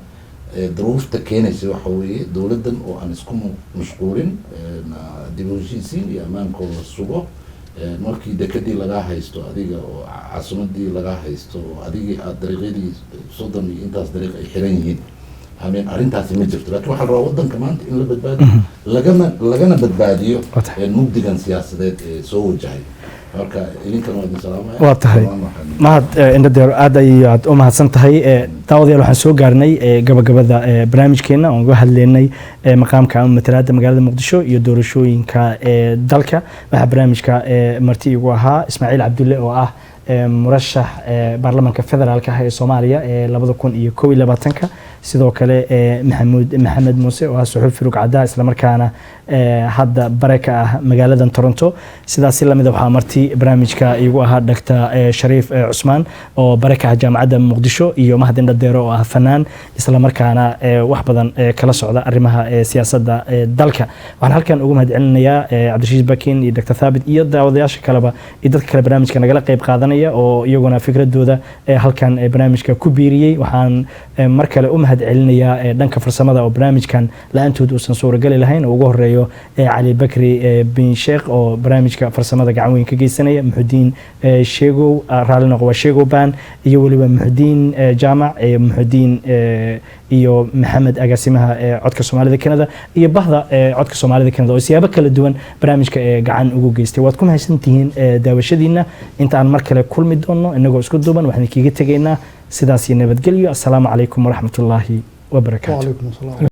duruufta keenaysa waxa weeye dowladdan oo aan isku mashquulin dib u heshiisiin iyo ammaankooda sugo markii dekadii lagaa haysto adiga oo caasimadii lagaa haysto oo adigii aad dariiqyadii 30 iyo intaas dariiq ay xiran yihiin hameen arrintaasi ma jirto laakiin waxaa la rabaa waddanka maanta in la badbaadiyo lagana badbaadiyo mugdigan siyaasadeed ee soo wajahay marka idinkan waa idin salaamaya waa tahay mahad indhadeero aad ayaad u mahadsan tahay daawadayaal waxaan soo gaarnay gabagabada barnaamijkeena oon uga hadlaynay maqaamka ama matalaadda magaalada muqdisho iyo doorashooyinka dalka waxaa barnaamijka marti igu ahaa Ismaaciil Cabdulle oo ah murashax baarlamaanka federaalka ah ee Soomaaliya ee 2021 sidoo kale maxamed muuse oo ah suxufi rugcada isla markaana hadda baraka ah magaalada Toronto sidaas la mid ah waxaa marti barnaamijka igu ahaa Dr. Shariif Cusmaan oo baraka ah jaamacadda Muqdisho iyo Mahad Indhadeero oo ah fanaan isla markaana wax badan kala socda arrimaha siyaasadda dalka waxaan halkan ugu mahadcelinayaa Cabdirashiid Bakin iyo Dr. Thabit iyo daawadayaasha kaleba iyo dadka kale barnaamijka nagala qayb qaadanaya oo iyaguna fikradooda halkan barnaamijka ku biiriyay waxaan mar kale u mahadcelinayaa dhanka farsamada oo barnaamijkan la-aantood uusan suuragali lahayn oo ugu horeeyo Cali Bakri bin Sheekh oo barnaamijka farsamada gacan weyn ka geysanaya Muxudiin Sheegow raalina waa Sheegow baan iyo waliba Muxudiin Jaamac Muxudiin iyo Maxamed agaasimaha codka Soomaalida Kanada iyo bahda codka Soomaalida Kanada oo siyaabo kala duwan barnaamijka gacan ugu geystay waad ku mahadsantihiin daawashadiina inta aan mar kale kulmi doono inagoo isku duuban waxaan kaga tageynaa sidaas iyo nabadgelyo assalaamu calaykum waraxmatullaahi wabarakaatuh.